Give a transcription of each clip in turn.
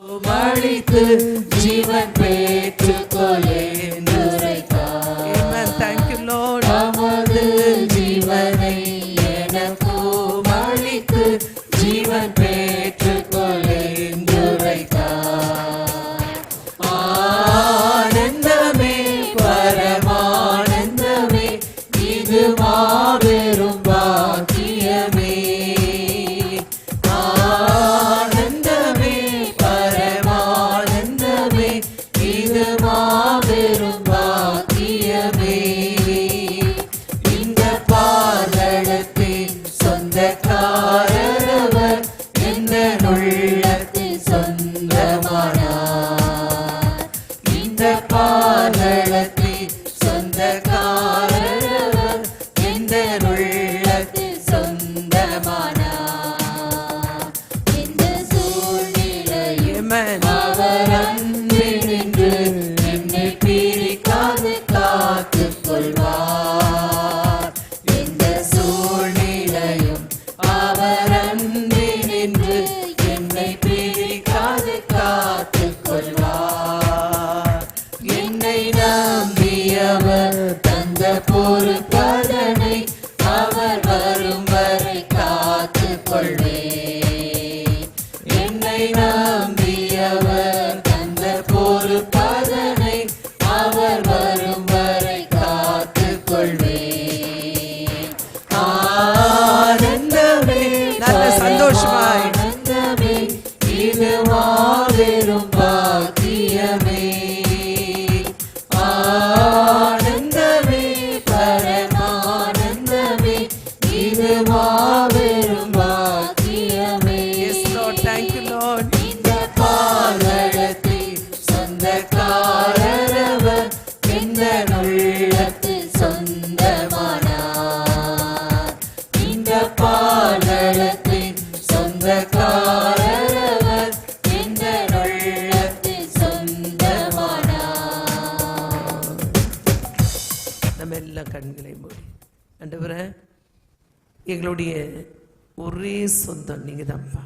மழித்து Jeevan பெற்றுக்கொள்ளே Amen. Thank you, Lord. நமது ஜீவனை எனக்கு மழித்து ஜீவன் பெற்றுக்கொள்ளே ஆனந்தமே பரமானந்தமே இது மாபெரும் பாக்கியமே. ஆனந்தமே பரமானந்தமே இது மாபெரும் பாக்கியமே. இந்த பாதளத்தின் சொந்தக்காரவர் என்ன உள்ளத்தில் சொந்தமானார். இந்த பாதளத்தின் சொந்தக்காரவர் என்ன உள்ளத்தில் சொந்தமானார். இந்த சூழ்நிலையும் Amen. அவர் அன்பில் நின்று என்னை பிரிக்காது காத்துக் கொள்வார். இந்த சூழ்நிலையும் அவர் அன்பில் நின்று என்னை பிரிக்காது காத்துக் கொள்வார். என்னை நம்பியவர் தந்த பொறுப்பதனை அவர் வரும் வரை காத்துக் கொள்வேன். என்னை நம்பியவர் தந்த பொறுப்பதனை அவர் வரும் வரை காத்துக் கொள்வேன். ஆனந்தமே நல்ல சந்தோஷமாய். ஆனந்தமே இது மாபெரும் பாக்கியமே. ஆனந்தமே பரமானந்தமே இது மாபெரும் பாக்கியமே. Yes, Lord. Thank you, Lord. இந்த பாதளத்தில் சொந்தக்காரவர் எந்த உள்ளத்தில் சொந்தமானார். இந்த பாதளத்தில் சொந்தக்காரவர் எந்த உள்ளத்தில் சொந்தமானார். நம்ம எல்லாம் கண்களை மூடி, ஆண்டவரே, எங்களுடைய ஒரே சொந்தம் நீங்க தான்ப்பா.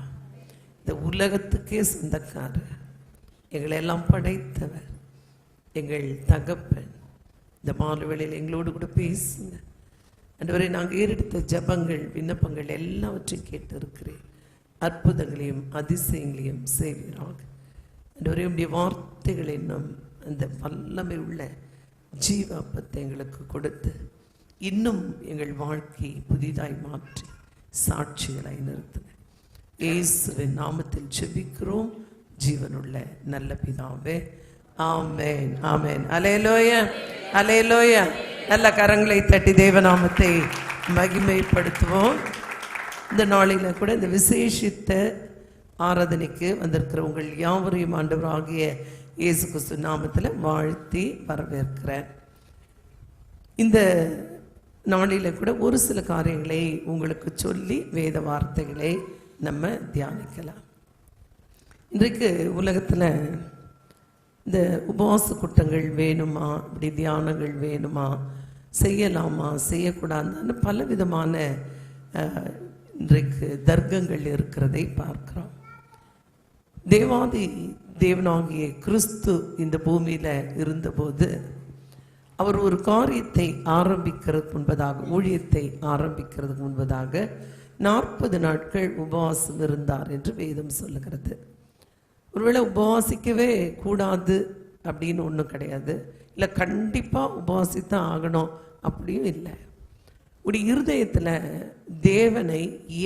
இந்த உலகத்துக்கே சொந்தக்காரர், எங்களை எல்லாம் படைத்தவர், எங்கள் தகப்பன். இந்த மாலை எங்களோடு கூட பேசுங்க ஆண்டவரே. நாங்கள் ஏறெடுத்த ஜபங்கள் விண்ணப்பங்கள் எல்லாவற்றையும் கேட்டு இருக்கிறேன். அற்புதங்களையும் அதிசயங்களையும் செய்வீராக ஆண்டவரே. உடைய வார்த்தைகளை நம் அந்த வல்லமை உள்ள ஜீவ அப்பத்தை எங்களுக்கு கொடுத்து இன்னும் எங்கள் வாழ்க்கையை புதிதாய் மாற்றி சாட்சிகளாய் நிறுத்துங்க. இயேசுவின் நாமத்தில் ஜெபிக்கிறோம் ஜீவனுள்ள நல்ல பிதாவே, ஆமென், ஆமென். அல்லேலூயா, அல்லேலூயா. நல்ல கரங்களை தட்டி தேவநாமத்தை மகிமைப்படுத்துவோம். இந்த நாளில கூட இந்த விசேஷித்த ஆராதனைக்கு வந்திருக்கிற உங்கள் யாவரையும் ஆண்டவராகிய இயேசு கிறிஸ்து நாமத்தில் வாழ்த்தி வரவேற்கிறேன். இந்த நாளில கூட ஒரு சில காரியங்களை உங்களுக்கு சொல்லி வேத வார்த்தைகளை நம்ம தியானிக்கலாம். இன்றைக்கு உலகத்தில் இந்த உபவாச கூட்டங்கள் வேணுமா, இப்படி தியானங்கள் வேணுமா, செய்யலாமா, செய்யக்கூடாதுன்னு பல விதமான இன்றைக்கு தர்க்கங்கள் இருக்கிறதை பார்க்கிறோம். தேவாதி தேவனாகிய கிறிஸ்து இந்த பூமியில இருந்தபோது அவர் ஒரு காரியத்தை ஆரம்பிக்கிறதுக்கு முன்பதாக, ஊழியத்தை ஆரம்பிக்கிறதுக்கு முன்பதாக 40 நாட்கள் உபவாசம் இருந்தார் என்று வேதம் சொல்லுகிறது. ஒருவேளை உபவாசிக்கவே கூடாது அப்படின்னு ஒன்றும் கிடையாது, இல்லை கண்டிப்பாக உபவாசித்தான் ஆகணும் அப்படியும் இல்லை. உடைய இருதயத்தில் தேவனை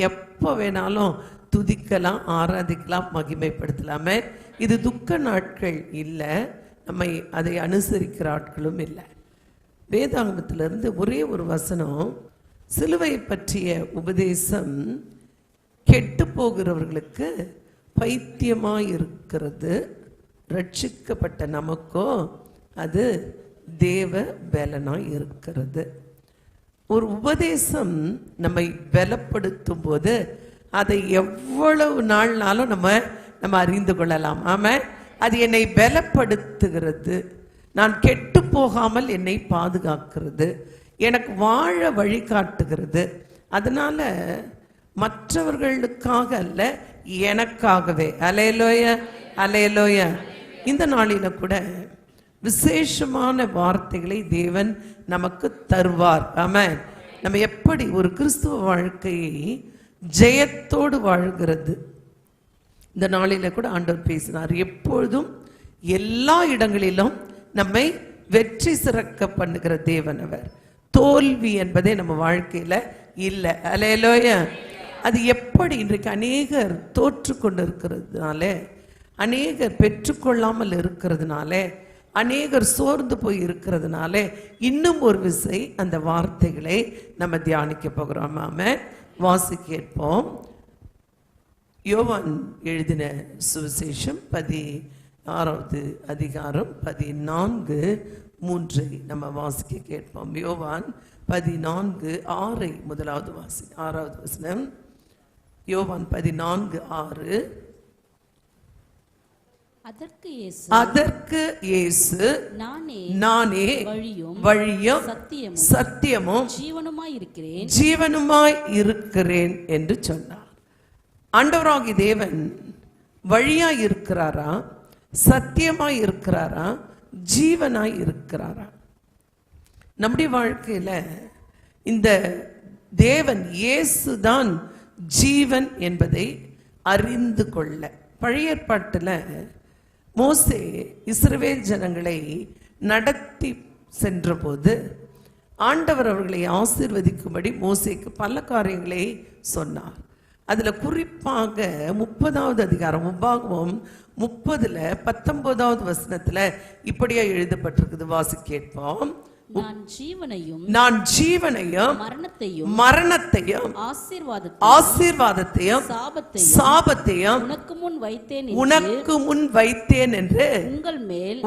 எப்போ வேணாலும் துதிக்கலாம், ஆராதிக்கலாம், மகிமைப்படுத்தலாமே. இது துக்க நாட்கள் இல்லை, நம்மை அதை அனுசரிக்கிற ஆட்களும் இல்லை. வேதாகமத்திலிருந்து ஒரே ஒரு வசனம், சிலுவை பற்றிய உபதேசம் கெட்டு போகிறவர்களுக்கு பைத்தியமாய் இருக்கிறது, ரட்சிக்கப்பட்ட நமக்கோ அது தேவ பலனாய் இருக்கிறது. ஒரு உபதேசம் நம்மை பலப்படுத்தும் போது அதை எவ்வளவு நாள்னாலும் நம்ம அறிந்து கொள்ளலாம். ஆமா, அது என்னை பலப்படுத்துகிறது, நான் கெட்டு போகாமல் என்னை பாதுகாக்கிறது, எனக்கு வாழ வழிகாட்டுகிறது. அதனால மற்றவர்களுக்காக அல்ல, எனக்காகவே. அல்லேலூயா. அல்லேலூயா. இந்த நாளில கூட விசேஷமான வார்த்தைகளை தேவன் நமக்கு தருவார். ஆமென். நம்ம எப்படி ஒரு கிறிஸ்துவ வாழ்க்கையை ஜெயத்தோடு வாழ்கிறது, இந்த நாளில கூட ஆண்டவர் பேசினார். எப்பொழுதும் எல்லா இடங்களிலும் நம்மை வெற்றி சிறக்க பண்ணுகிற தேவன் அவர். தோல்வி என்பதே நம்ம வாழ்க்கையில இல்லை. அல்லேலூயா. அது எப்படி இன்றைக்கு அநேகர் தோற்று கொண்டு இருக்கிறதுனால, அநேகர் பெற்றுக்கொள்ளாமல் இருக்கிறதுனால, அநேகர் சோர்ந்து போய் இருக்கிறதுனால இன்னும் ஒரு விசை அந்த வார்த்தைகளை நம்ம தியானிக்க போகிறோம். ஆமென். வாசி கேட்போம். யோவான் எழுதின சுவிசேஷம் 16வது அதிகாரம் 14:3 நம்ம வாசிக்க கேட்போம். யோவான் 14:6 முதலாவது வாசி 6வது வசனம். யோவான் 14:6. அதற்கு இயேசு நானே வழியும் சத்தியமும் ஜீவனுமாய் இருக்கிறேன் என்று சொன்னார். ஆண்டவராகிய தேவன் வழியாய் இருக்கிறாரா, சத்தியமாய் இருக்கிறாரா, ஜீவனாய் இருக்கிறாரா? நம்முடைய வாழ்க்கையில இந்த தேவன் இயேசுதான் ஜீவன் என்பதை அறிந்து கொள்ள, பழைய ஏற்பாட்டுல மோசே இஸ்ரவேல் ஜனங்களை நடத்தி சென்றபோது ஆண்டவர் அவர்களை ஆசீர்வதிக்கும்படி மோசேக்கு பல காரியங்களை சொன்னார். அதுல குறிப்பாக 30வது அதிகாரம் உபாகமம் 30:19வது வசனத்துல இப்படியா எழுதப்பட்டிருக்குது. வாசி கேட்போம். நான் ஜீவனையும் மரணத்தையும் ஆசீர்வாதத்தையும் சாபத்தையும் உனக்கு முன் வைத்தேன் என்று உங்கள் மேல்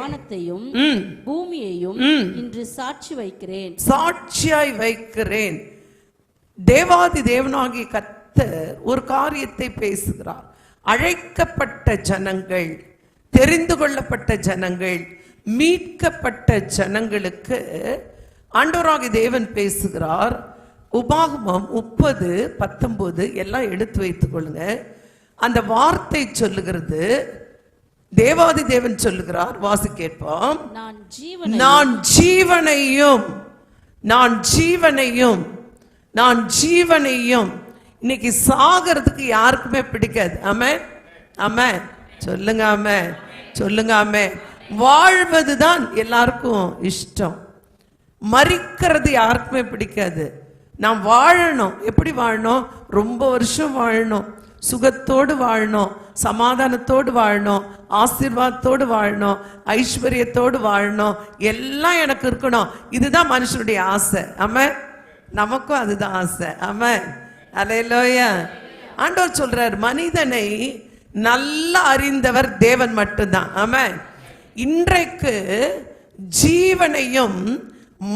வானத்தையும் பூமியையும் இன்று சாட்சியாய் வைக்கிறேன். தேவாதி தேவனாகிய கர்த்தர் ஒரு காரியத்தை பேசுகிறார். அழைக்கப்பட்ட ஜனங்கள், தெரிந்து கொள்ளப்பட்ட ஜனங்கள், மீட்கப்பட்ட ஜனங்களுக்கு ஆண்டவராகிய தேவன் பேசுகிறார். உபாகமம் 30:19 எல்லாம் எடுத்து வைத்துக் கொள்ளுங்க. அந்த வார்த்தை சொல்லுகிறது, தேவாதி தேவன் சொல்லுகிறார். வாசி கேட்போம். நான் ஜீவனையும். இன்னைக்கு சாகிறதுக்கு யாருக்குமே பிடிக்காது. ஆமென், ஆமென் சொல்லுங்க, ஆமென் சொல்லுங்க, ஆமென். வாழ்வதுதான் எல்லாருக்கும் இஷ்டம். மரிக்கிறது யாருக்குமே பிடிக்காது. நாம் வாழணும். எப்படி வாழணும்? ரொம்ப வருஷம் வாழணும், சுகத்தோடு வாழணும், சமாதானத்தோடு வாழணும், ஆசீர்வாதத்தோடு வாழணும், ஐஸ்வர்யத்தோடு வாழணும், எல்லாம் எனக்கு இருக்கணும். இதுதான் மனுஷனுடைய ஆசை. ஆமென். நமக்கும் அதுதான் ஆசை. ஆமென். அல்லேலூயா. ஆண்டவர் சொல்றார், மனிதனை நல்லா அறிந்தவர் தேவன் மட்டும்தான். ஆமென். இன்றைக்கு ஜீவனையும்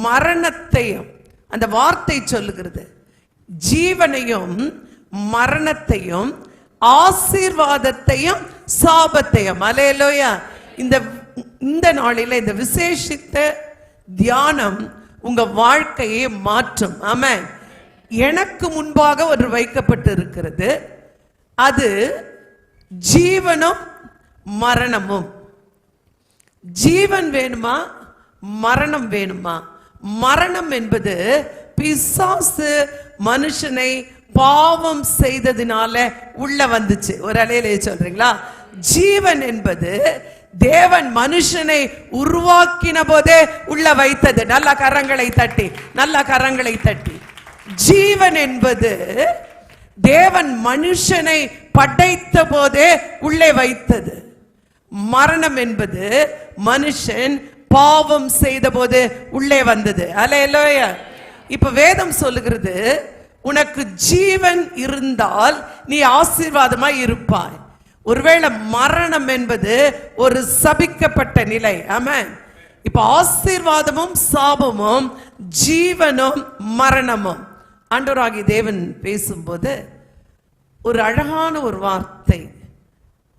மரணத்தையும், அந்த வார்த்தை சொல்லுகிறது, ஜீவனையும் மரணத்தையும் ஆசீர்வாதத்தையும் சாபத்தையும். அல்லேலூயா. இந்த நாளில இந்த விசேஷித்த தியானம் உங்க வாழ்க்கையை மாற்றும். ஆமென். எனக்கு முன்பாக ஒரு வைக்கப்பட்டு இருக்கிறது. அது ஜீவனும் மரணமும். ஜீவன் வேணுமா, மரணம் வேணுமா? மரணம் என்பது பிசாசு மனுஷனை பாவம் செய்ததினால உள்ள வந்துச்சு. ஒரு அலையிலே சொல்றீங்களா? ஜீவன் என்பது தேவன் மனுஷனை உருவாக்கின போதே உள்ள வைத்தது. நல்ல கரங்களை தட்டி, நல்ல கரங்களை தட்டி. ஜீவன் என்பது தேவன் மனுஷனை படைத்த போதே உள்ளே வைத்தது. மரணம் என்பது மனுஷன் பாவம் செய்த போது உள்ளே வந்தது. அல்லேலூயா. இப்ப வேதம் சொல்லுகிறது, உனக்கு ஜீவன் இருந்தால் நீ ஆசீர்வாதமாய் இருப்பாய். ஒருவேளை மரணம் என்பது ஒரு சபிக்கப்பட்ட நிலை. ஆமென். இப்ப ஆசீர்வாதமும் சாபமும், ஜீவனும் மரணமும். ஆண்டவராகிய தேவன் பேசும்போது ஒரு அழகான ஒரு வார்த்தை.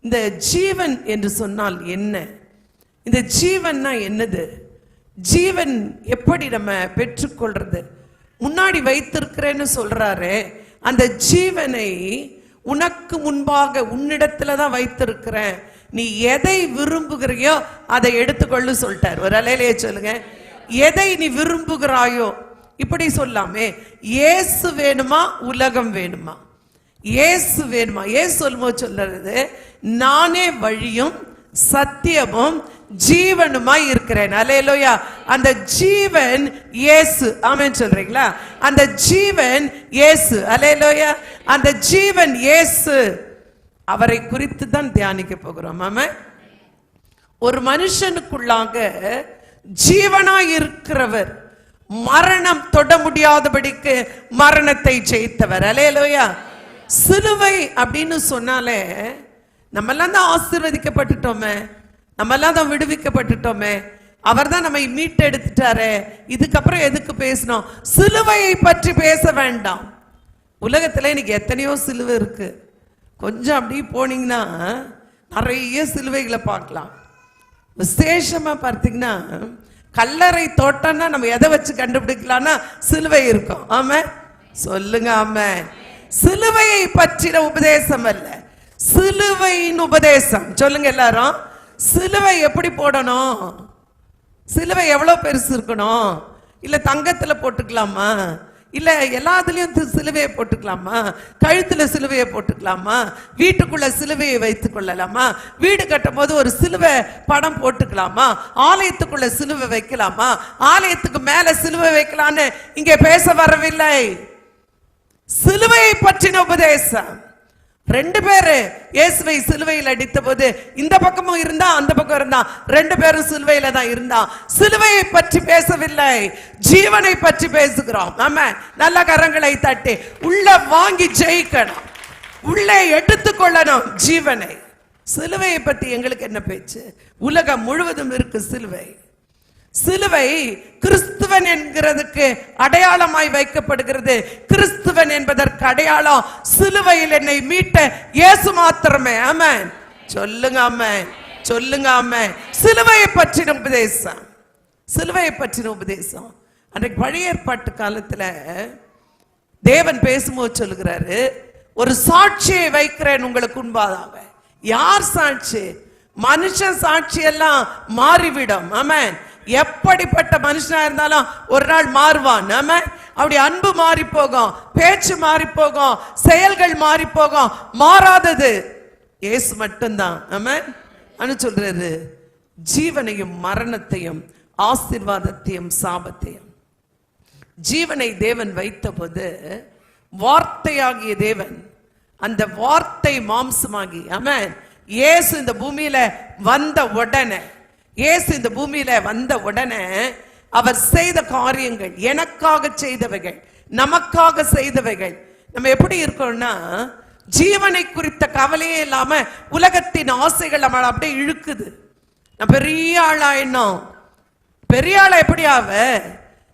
இந்த ஜீவன் என்று சொன்னால் என்ன? இந்த ஜீவன்னா என்னது? ஜீவன் எப்படி நம்ம பெற்றுக்கொள்றது? முன்னாடி வைத்திருக்கிறேன்னு சொல்றாரு. அந்த ஜீவனை உனக்கு முன்பாக உன்னிடத்துல தான் வைத்திருக்கிறேன், நீ எதை விரும்புகிறையோ அதை எடுத்துக்கொள்ளு சொல்லிட்டார். ஒரு அலையிலேயே சொல்லுங்க, எதை நீ விரும்புகிறாயோ. இப்படி சொல்லாமே, இயேசு வேணுமா உலகம் வேணுமா? இயேசு வேணுமா? இயேசு சொல்லும்போது சொல்றது, நானே வழியும் சத்தியமும் ஜீவனுமாய் இருக்கிறேன். அல்லேலூயா. அந்த ஜீவன் இயேசு. ஆமென் சொல்றீங்களா? அந்த ஜீவன் இயேசு. அல்லேலூயா. அந்த ஜீவன் இயேசு, அவரை குறித்து தான் தியானிக்க போகிறோம். ஆமென். ஒரு மனுஷனுக்குள்ளாக ஜீவனாய் இருக்கிறவர், மரணம் தொட முடியாதபடிக்கு மரணத்தை ஜெயித்தவர். அல்லேலூயா. சிலுவை அப்படின்னு சொன்னாலே நம்ம எல்லாம் தான் ஆசீர்வதிக்கப்பட்டுட்டோமே, நம்ம எல்லாம் தான் விடுவிக்கப்பட்டுட்டோமே, அவர் தான் நம்மை மீட்டெடுத்துட்டாரே, இதுக்கப்புறம் எதுக்கு பேசணும்? சிலுவையை பற்றி பேச வேண்டாம். உலகத்துல இன்னைக்கு எத்தனையோ சிலுவை இருக்கு. கொஞ்சம் அப்படி போனீங்கன்னா நிறைய சிலுவைகளை பார்க்கலாம். விசேஷமா பார்த்தீங்கன்னா கல்லறை தோட்டம்னா நம்ம எதை வச்சு கண்டுபிடிக்கலாம்னா சிலுவை இருக்கும். ஆமா சொல்லுங்க. ஆமா. சிலுவையை பற்றின உபதேசம் அல்ல, சிலுவையின் உபதேசம். சொல்லுங்க எல்லாரும். சிலுவை எப்படி போடணும்? சிலுவை எவ்வளவு பெருசு இருக்கணும்? இல்ல தங்கத்துல போட்டுக்கலாமா? இல்ல எல்லாத்துலயும் சிலுவையை போட்டுக்கலாமா? கழுத்துல சிலுவையை போட்டுக்கலாமா? வீட்டுக்குள்ள சிலுவையை வைத்துக் கொள்ளலாமா? வீடு கட்டும் போது ஒரு சிலுவை படம் போட்டுக்கலாமா? ஆலயத்துக்குள்ள சிலுவை வைக்கலாமா? ஆலயத்துக்கு மேல சிலுவை வைக்கலான்னு இங்கே பேச வரவில்லை. சிலுவையை பற்றின உபதேசம். ரெண்டு பேரு இயேசுவை சிலுவையில் அடித்த போது இந்த பக்கமும் இருந்தா அந்த பக்கம் இருந்தா, ரெண்டு பேரும் சிலுவையில தான் இருந்தா. சிலுவையை பற்றி பேசவில்லை, ஜீவனை பற்றி பேசுகிறோம். ஆமா. நல்ல கரங்களை தட்டி உள்ள வாங்கி ஜெயிக்கணும், உள்ளே எடுத்துக்கொள்ளணும் ஜீவனை. சிலுவையை பற்றி எங்களுக்கு என்ன பேச்சு? உலகம் முழுவதும் இருக்கு சிலுவை. சிலுவை கிறிஸ்துவன் என்கிறதுக்கு அடையாளமாய் வைக்கப்படுகிறது. கிறிஸ்துவன் என்பதற்கு அடையாளம் சிலுவையில் என்னை மீட்ட இயேசு மாத்திரமே. ஆமென் சொல்லுங்க. ஆமென் சொல்லுங்க. ஆமென். சிலுவையை பற்றின உபதேசம், சிலுவையை பற்றின உபதேசம். அன்றைக்கு பழைய ஏற்பாட்டு காலத்துல தேவன் பேசும்போது சொல்லுகிறாரு, ஒரு சாட்சியை வைக்கிறேன் உங்களுக்கு முன்பாக. யார் சாட்சி? மனுஷன் சாட்சி எல்லாம் மாறிவிடும். ஆமென். எப்படிப்பட்ட மனுஷனா இருந்தாலும் ஒரு நாள் மாறுவான். நாம அப்படி அன்பு மாறி போகும், பேச்சு மாறி போகும், செயல்கள் மாறி போகும். மாறாதது இயேசு மட்டும்தான். ஆமென். அனு சொல்றாரு, ஜீவனையும் மரணத்தையும் ஆசீர்வாதத்தையும் சாபத்தையும். ஜீவனை தேவன் வைத்த போது வார்த்தையாகிய தேவன், அந்த வார்த்தை மாம்சமாகி, ஆமென், இயேசு இந்த பூமியில வந்த உடனே, இயேசு இந்த பூமியில வந்த உடனே அவர் செய்த காரியங்கள், எனக்காக செய்தவைகள், நமக்காக செய்தவைகள். நம்ம எப்படி இருக்கோம்னா, ஜீவனை குறித்த கவலையே இல்லாம உலகத்தின் ஆசைகள் நம்ம அப்படியே இழுக்குது. நான் பெரிய ஆளா இன்னும் பெரிய ஆளா எப்படி ஆவ?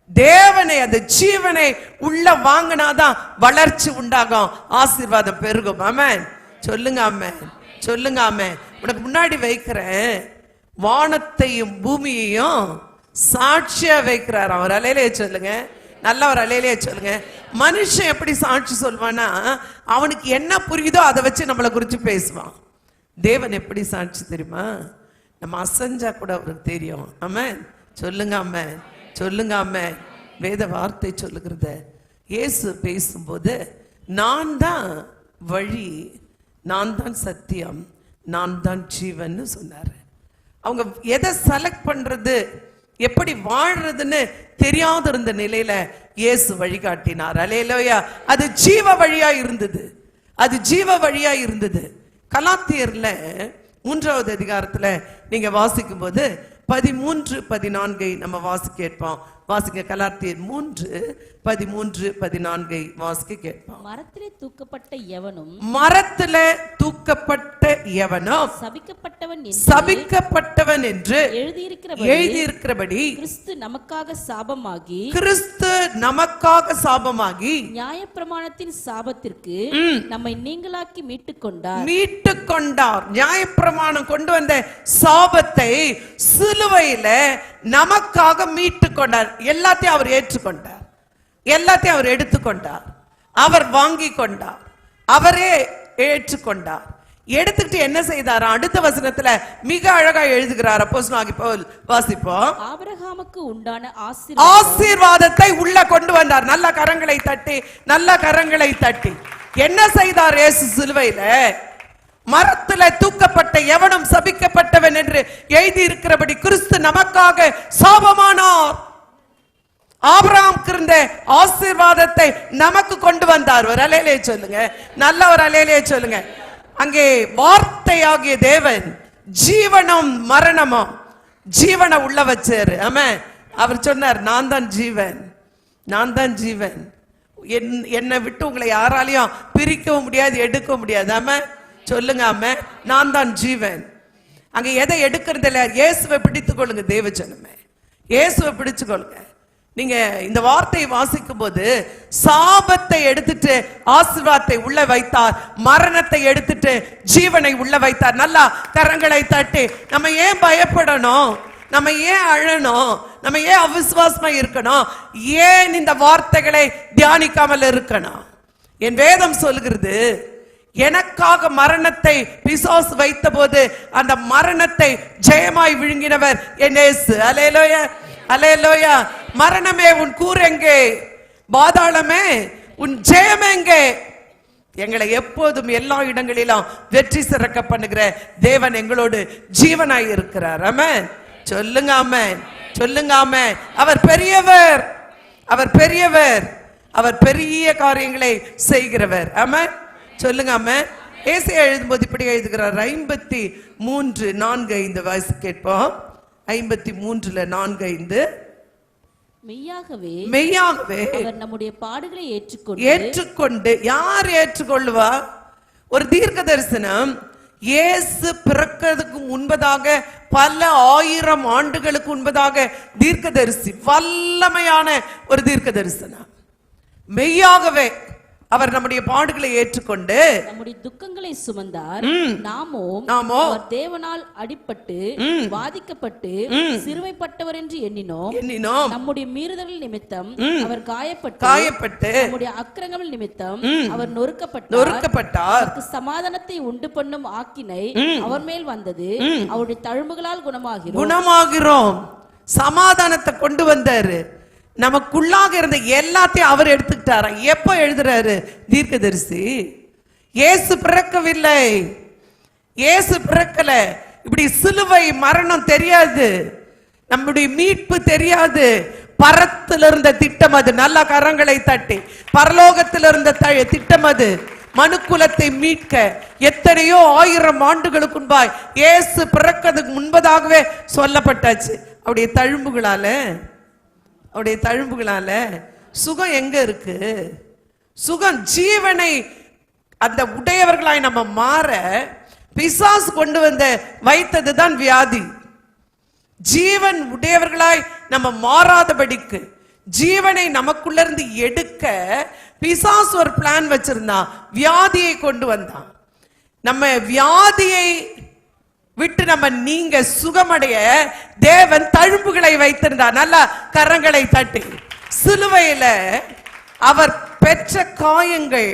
தேவனை, அந்த ஜீவனை உள்ள வாங்கினாதான் வளர்ச்சி உண்டாகும், ஆசீர்வாதம் பெருகும். ஆமென் சொல்லுங்க. ஆமென் சொல்லுங்க. ஆமென். உனக்கு முன்னாடி வைக்கிறேன், வானத்தையும் பூமியையும் சாட்சியா வைக்கிறார். அவர் அலையிலே சொல்லுங்க. நல்ல ஒரு அலையிலே சொல்லுங்க. மனுஷன் எப்படி சாட்சி சொல்வானா, அவனுக்கு என்ன புரியுதோ அதை வச்சு நம்மளை குறிச்சு பேசுவான். தேவன் எப்படி சாட்சி தெரியுமா? நம்ம அசஞ்சா கூட அவருக்கு தெரியும். ஆமென் சொல்லுங்க. ஆமென் சொல்லுங்க. ஆமென். வேத வார்த்தை சொல்லுகிறத இயேசு பேசும்போது, நான் தான் வழி, நான் தான் சத்தியம், நான் தான் ஜீவன் சொன்னாரு. அவங்க எதை செலக்ட் பண்றது, எப்படி வாழ்றதுன்னு தெரியாத இருந்த நிலையில இயேசு வழிகாட்டினார். அல்லேலூயா. அது ஜீவ வழியா இருந்தது, அது ஜீவ வழியா இருந்தது. கலாத்தியர்ல 3வது அதிகாரத்துல நீங்க வாசிக்கும் போது 13-14 நம்ம வாசிக்க கேட்போம். வாசிக்க. கலாத்தியர் 3:13-14 வாசிக்க கேட்போம். மரத்திலே தூக்கப்பட்ட எவனும், மரத்தில தூக்கப்பட்ட எவனும் சபிக்கப்பட்டவன் என்று எழுதியிருக்கிறபடி கிறிஸ்து நமக்காக சாபமாகி, கிறிஸ்து நமக்காக சாபமாகி நியாயப்பிரமாணத்தின் சாபத்திற்கு நம்மை நீங்களாக்கி மீட்டுக்கொண்டார். நியாயப்பிரமாணம் கொண்டு வந்த சாபத்தை சிலுவையில நமக்காக மீட்டு கொண்டார். எல்லாத்தையும் அவர் ஏற்றுக்கொண்டார், எல்லாத்தையும் அவர் எடுத்துக்கொண்டார், அவர் வாங்கி கொண்டார், அவரே ஏற்றுக்கொண்டார். எடுத்துக்கிட்டு என்ன செய்தாரா? அடுத்த வசனத்துல மிக அழகா எழுதுகிறார் அப்போஸ்தலனாகிய பவுல். வாசிப்போம். ஆபிரகாமுக்கு உண்டான ஆசீர்வாதத்தை உள்ள கொண்டு வந்தார். நல்ல கரங்களை தட்டி, நல்ல கரங்களை தட்டி. என்ன செய்தார் இயேசு சிலுவையில? மரத்துல தூக்கப்பட்ட எவனும் சபிக்கப்பட்டவன் என்று எழுதி இருக்கிறபடி கிறிஸ்து நமக்காக சாபமானார். ஆபிரகாமுக்கு இருந்த ஆசீர்வாதத்தை நமக்கு கொண்டு வந்தார். ஒரு அல்லேலூயா சொல்லுங்க, நல்ல ஒரு அல்லேலூயா சொல்லுங்க. அங்கே வார்த்தையாகிய தேவன் ஜீவனும் மரணமும் ஜீவனை உள்ள வச்சாரு. ஆமென். அவர் சொன்னார், நான் தான் ஜீவன், நான் தான் ஜீவன். என்னை விட்டு உங்களை யாராலையும் பிரிக்கவும் முடியாது, எடுக்கவும் முடியாது. ஆமென் சொல்லுங்க. ஆமென். நான் தான் ஜீவன். அங்க எதை எடுக்கிறது இல்ல, இயேசுவை பிடித்துக் கொள்ளுங்க. தேவ ஜனமே, இயேசுவை பிடிச்சு கொள்ளுங்க. நீங்க இந்த வார்த்தையை வாசிக்கும் போது சாபத்தை எடுத்துட்டு ஆசீர்வாதத்தை உள்ள வைத்தார், மரணத்தை எடுத்துட்டு ஜீவனை உள்ள வைத்தார். நல்லா கரங்களை தட்டி. நம்ம ஏன் பயப்படணும்? நம்ம ஏன் அழணும்? நம்ம ஏன் அவிசுவாசமா இருக்கணும்? ஏன் இந்த வார்த்தைகளை தியானிக்காமல் இருக்கணும்? என் வேதம் சொல்கிறது, எனக்காக மரணத்தை பிசாசு வைத்த போது அந்த மரணத்தை ஜெயமாய் விழுங்கினவர் என் இயேசு. அல்லேலூயா, அல்லேலூயா. மரணமே உன் கூர் எங்கே? பாதாளமே உன் ஜெயம் எங்கே? எங்களை எப்போதும் எல்லா இடங்களிலும் வெற்றி சிறக்க பண்ணுகிற தேவன் எங்களோடு ஜீவனாய் இருக்கிறார். ஆமென் சொல்லுங்க, ஆமென் சொல்லுங்க, ஆமென். அவர் பெரியவர், அவர் பெரியவர், அவர் பெரிய காரியங்களை செய்கிறவர். ஆமென் சொல்லுங்க, ஆமென். ஏசாயா எழுதும்போது இப்படி எழுதுகிறார். 53:4-5 வாசி கேட்போம். 53:4-5. மெய்யாகவே மெய்யாகவே அவர் நம்முடைய பாடுகளை ஏற்றுக்கொண்டு. யார் ஏற்றுக்கொள்ளுவா? ஒரு தீர்க்க தரிசனம் இயேசு பிறக்கிறதுக்கு முன்பதாக, பல 1000 ஆண்டுகளுக்கு முன்பதாக தீர்க்க தரிசி, வல்லமையான ஒரு தீர்க்க தரிசனம். மெய்யாகவே அவர் நம்முடைய பாடுகளை ஏற்றுக்கொண்டு நம்முடைய துக்கங்களை சுமந்தார். நாமோ அவர் தேவனால் அடிபட்டு பாதிக்கப்பட்டு சிறுமைப்பட்டவர் என்று எண்ணினோம். நம்முடைய மீறுதல் நிமித்தம் அவர் காயப்பட்டு நம்முடைய அக்கிரமங்கள் நிமித்தம் அவர் நொறுக்கப்பட்டார். சமாதானத்தை உண்டு பண்ணும் ஆக்கினை அவர் மேல் வந்தது. அவருடைய தழும்புகளால் குணமாகிறோம். சமாதானத்தை கொண்டு வந்தாரு. நமக்குள்ளாக இருந்த எல்லாத்தையும் அவர் எடுத்துக்கிட்டாரா? எப்ப எழுதுறாரு தீர்க்கதரிசி? இயேசு பிறக்கவில்லை, இயேசு பிறக்கல. இப்படி சிலுவை மரணம் தெரியாது, நம்முடைய மீட்பு தெரியாது. பரத்தில் இருந்த திட்டம் அது. நல்ல கரங்களை தட்டி. பரலோகத்தில் இருந்த திட்டம் அது. மனுக்குலத்தை மீட்க எத்தனையோ 1000 ஆண்டுகளுக்கு முன்பாய் இயேசு பிறக்கிறதுக்கு முன்பதாகவே சொல்லப்பட்டாச்சு. அவருடைய தழும்புகளால, அவருடைய தழும்புகளால சுகம் எங்க இருக்கு? சுகம் ஜீவனை அந்த உடையவர்களாய் நம்ம மாற பிசாசு கொண்டு வந்த வைத்தது தான் வியாதி. ஜீவன் உடையவர்களாய் நம்ம மாறாதபடிக்கு, ஜீவனை நமக்குள்ள இருந்து எடுக்க பிசாசு ஒரு பிளான் வச்சிருந்தான். வியாதியை கொண்டு வந்தான். நம்ம வியாதியை விட்டு நம்ம நீங்க சுகமடைய தேவன் தழும்புகளை வைத்திருந்தார். நல்ல கரங்களை தட்டி. சிலுவையில அவர் பெற்ற காயங்கள்,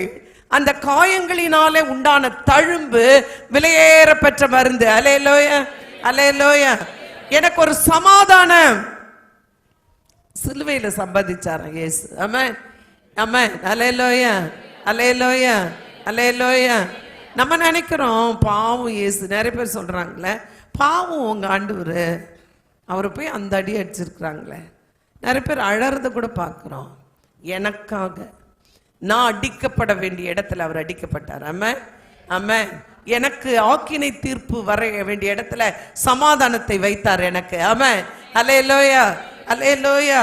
அந்த காயங்களினாலே உண்டான தழும்பு விலையேற பெற்ற மருந்து. அல்லேலூயா, அல்லேலூயா. எனக்கு ஒரு சமாதானம் சிலுவையில சம்பாதிச்சார் இயேசு. ஆமென், ஆமென். அல்லேலூயா, அல்லேலூயா, அல்லேலூயா. நம்ம நினைக்கிறோம் பாவம் இயேசு. நிறைய பேர் சொல்றாங்களே, பாவம் உங்க ஆண்டவர், அவரை போய் அந்த அடி அடிச்சிருக்கிறாங்களே. நிறைய பேர் அழறத கூட பார்க்கிறோம். எனக்காக நான் அடிக்கப்பட வேண்டிய இடத்துல அவர் அடிக்கப்பட்டார். ஆமென், ஆமென். எனக்கு ஆக்கினை தீர்ப்பு வர வேண்டிய இடத்துல சமாதானத்தை வைத்தார் எனக்கு. ஆமென், அல்லேலூயா, அல்லேலூயா.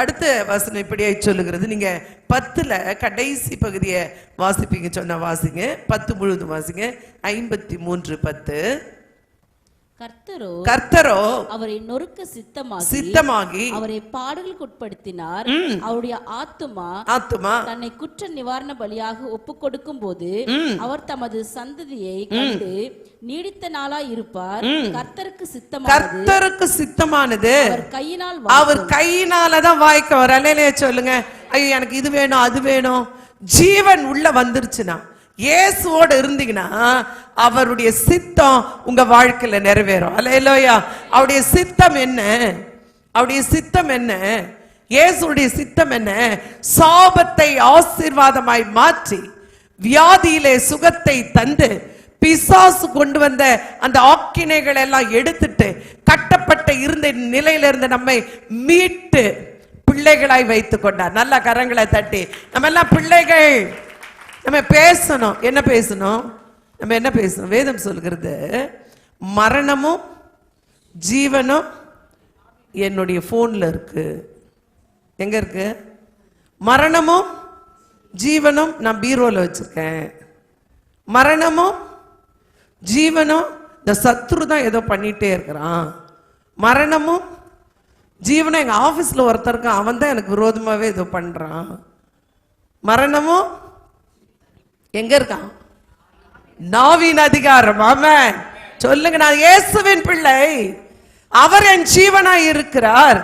அடுத்த வசனம் இப்படியே சொல்லுகிறது. நீங்க 10ல கடைசி பகுதியை வாசிப்பீங்க சொன்ன வாசிங்க. 10 முழுவதும் வாசிங்க. 53:10. கர்த்தரோ அவரை நொறுக்க சித்தமாகி அவரை பாடுகளுக்கு உட்படுத்தினார். அவருடைய ஆத்துமா தன்னை குற்ற நிவாரண பலியாக ஒப்பு கொடுக்கும் போது அவர் தமது சந்ததியை கண்டு நீடித்த நாளாய் இருப்பார். கர்த்தருக்கு சித்தமானது அவர் கையினாலதான் வாய்க்க வர. அல்லேலூயா சொல்லுங்க. ஐயோ எனக்கு இது வேணும் அது வேணும். ஜீவன் உள்ள வந்துருச்சுன்னா, இயேசுவோடு இருந்தீங்கன்னா அவருடைய சித்தம் உங்க வாழ்க்கையில நிறைவேறும். அல்லேலூயா. அவருடைய சித்தம் என்ன? அவருடைய சித்தம் என்ன? இயேசுடைய சித்தம் என்ன? சாபத்தை ஆசீர்வாதமாய் மாற்றி வியாதியிலே சுகத்தை தந்து பிசாசு கொண்டு வந்த அந்த ஆக்கினைகள் எல்லாம் எடுத்துட்டு கட்டப்பட்ட இருந்த நிலையிலிருந்து நம்மை மீட்டு பிள்ளைகளாய் வைத்துக் கொண்டார். நல்ல கரங்களை தட்டி நம்ம எல்லாம் பிள்ளைகள். நம்ம பேசணும். என்ன பேசணும்? நம்ம என்ன பேசணும்? வேதம் சொல்கிறது மரணமும் ஜீவனும் என்னுடைய போன்ல இருக்கு. எங்க இருக்கு? மரணமும் ஜீவனும் நான் பீரோல வச்சிருக்கேன். மரணமும் ஜீவனும் இந்த சத்ரு தான் ஏதோ பண்ணிட்டே இருக்கிறான். மரணமும் ஜீவனும் எங்க ஆபீஸ்ல ஒருத்தருக்கு அவன் தான் எனக்கு விரோதமாவே ஏதோ பண்றான். மரணமும் எங்க இருக்கான்? நாவின் அதிகாரம். ஆமென். சொல்லுங்க, நான் இயேசுவின் பிள்ளை, அவர் என் ஜீவனாய் இருக்கிறார்,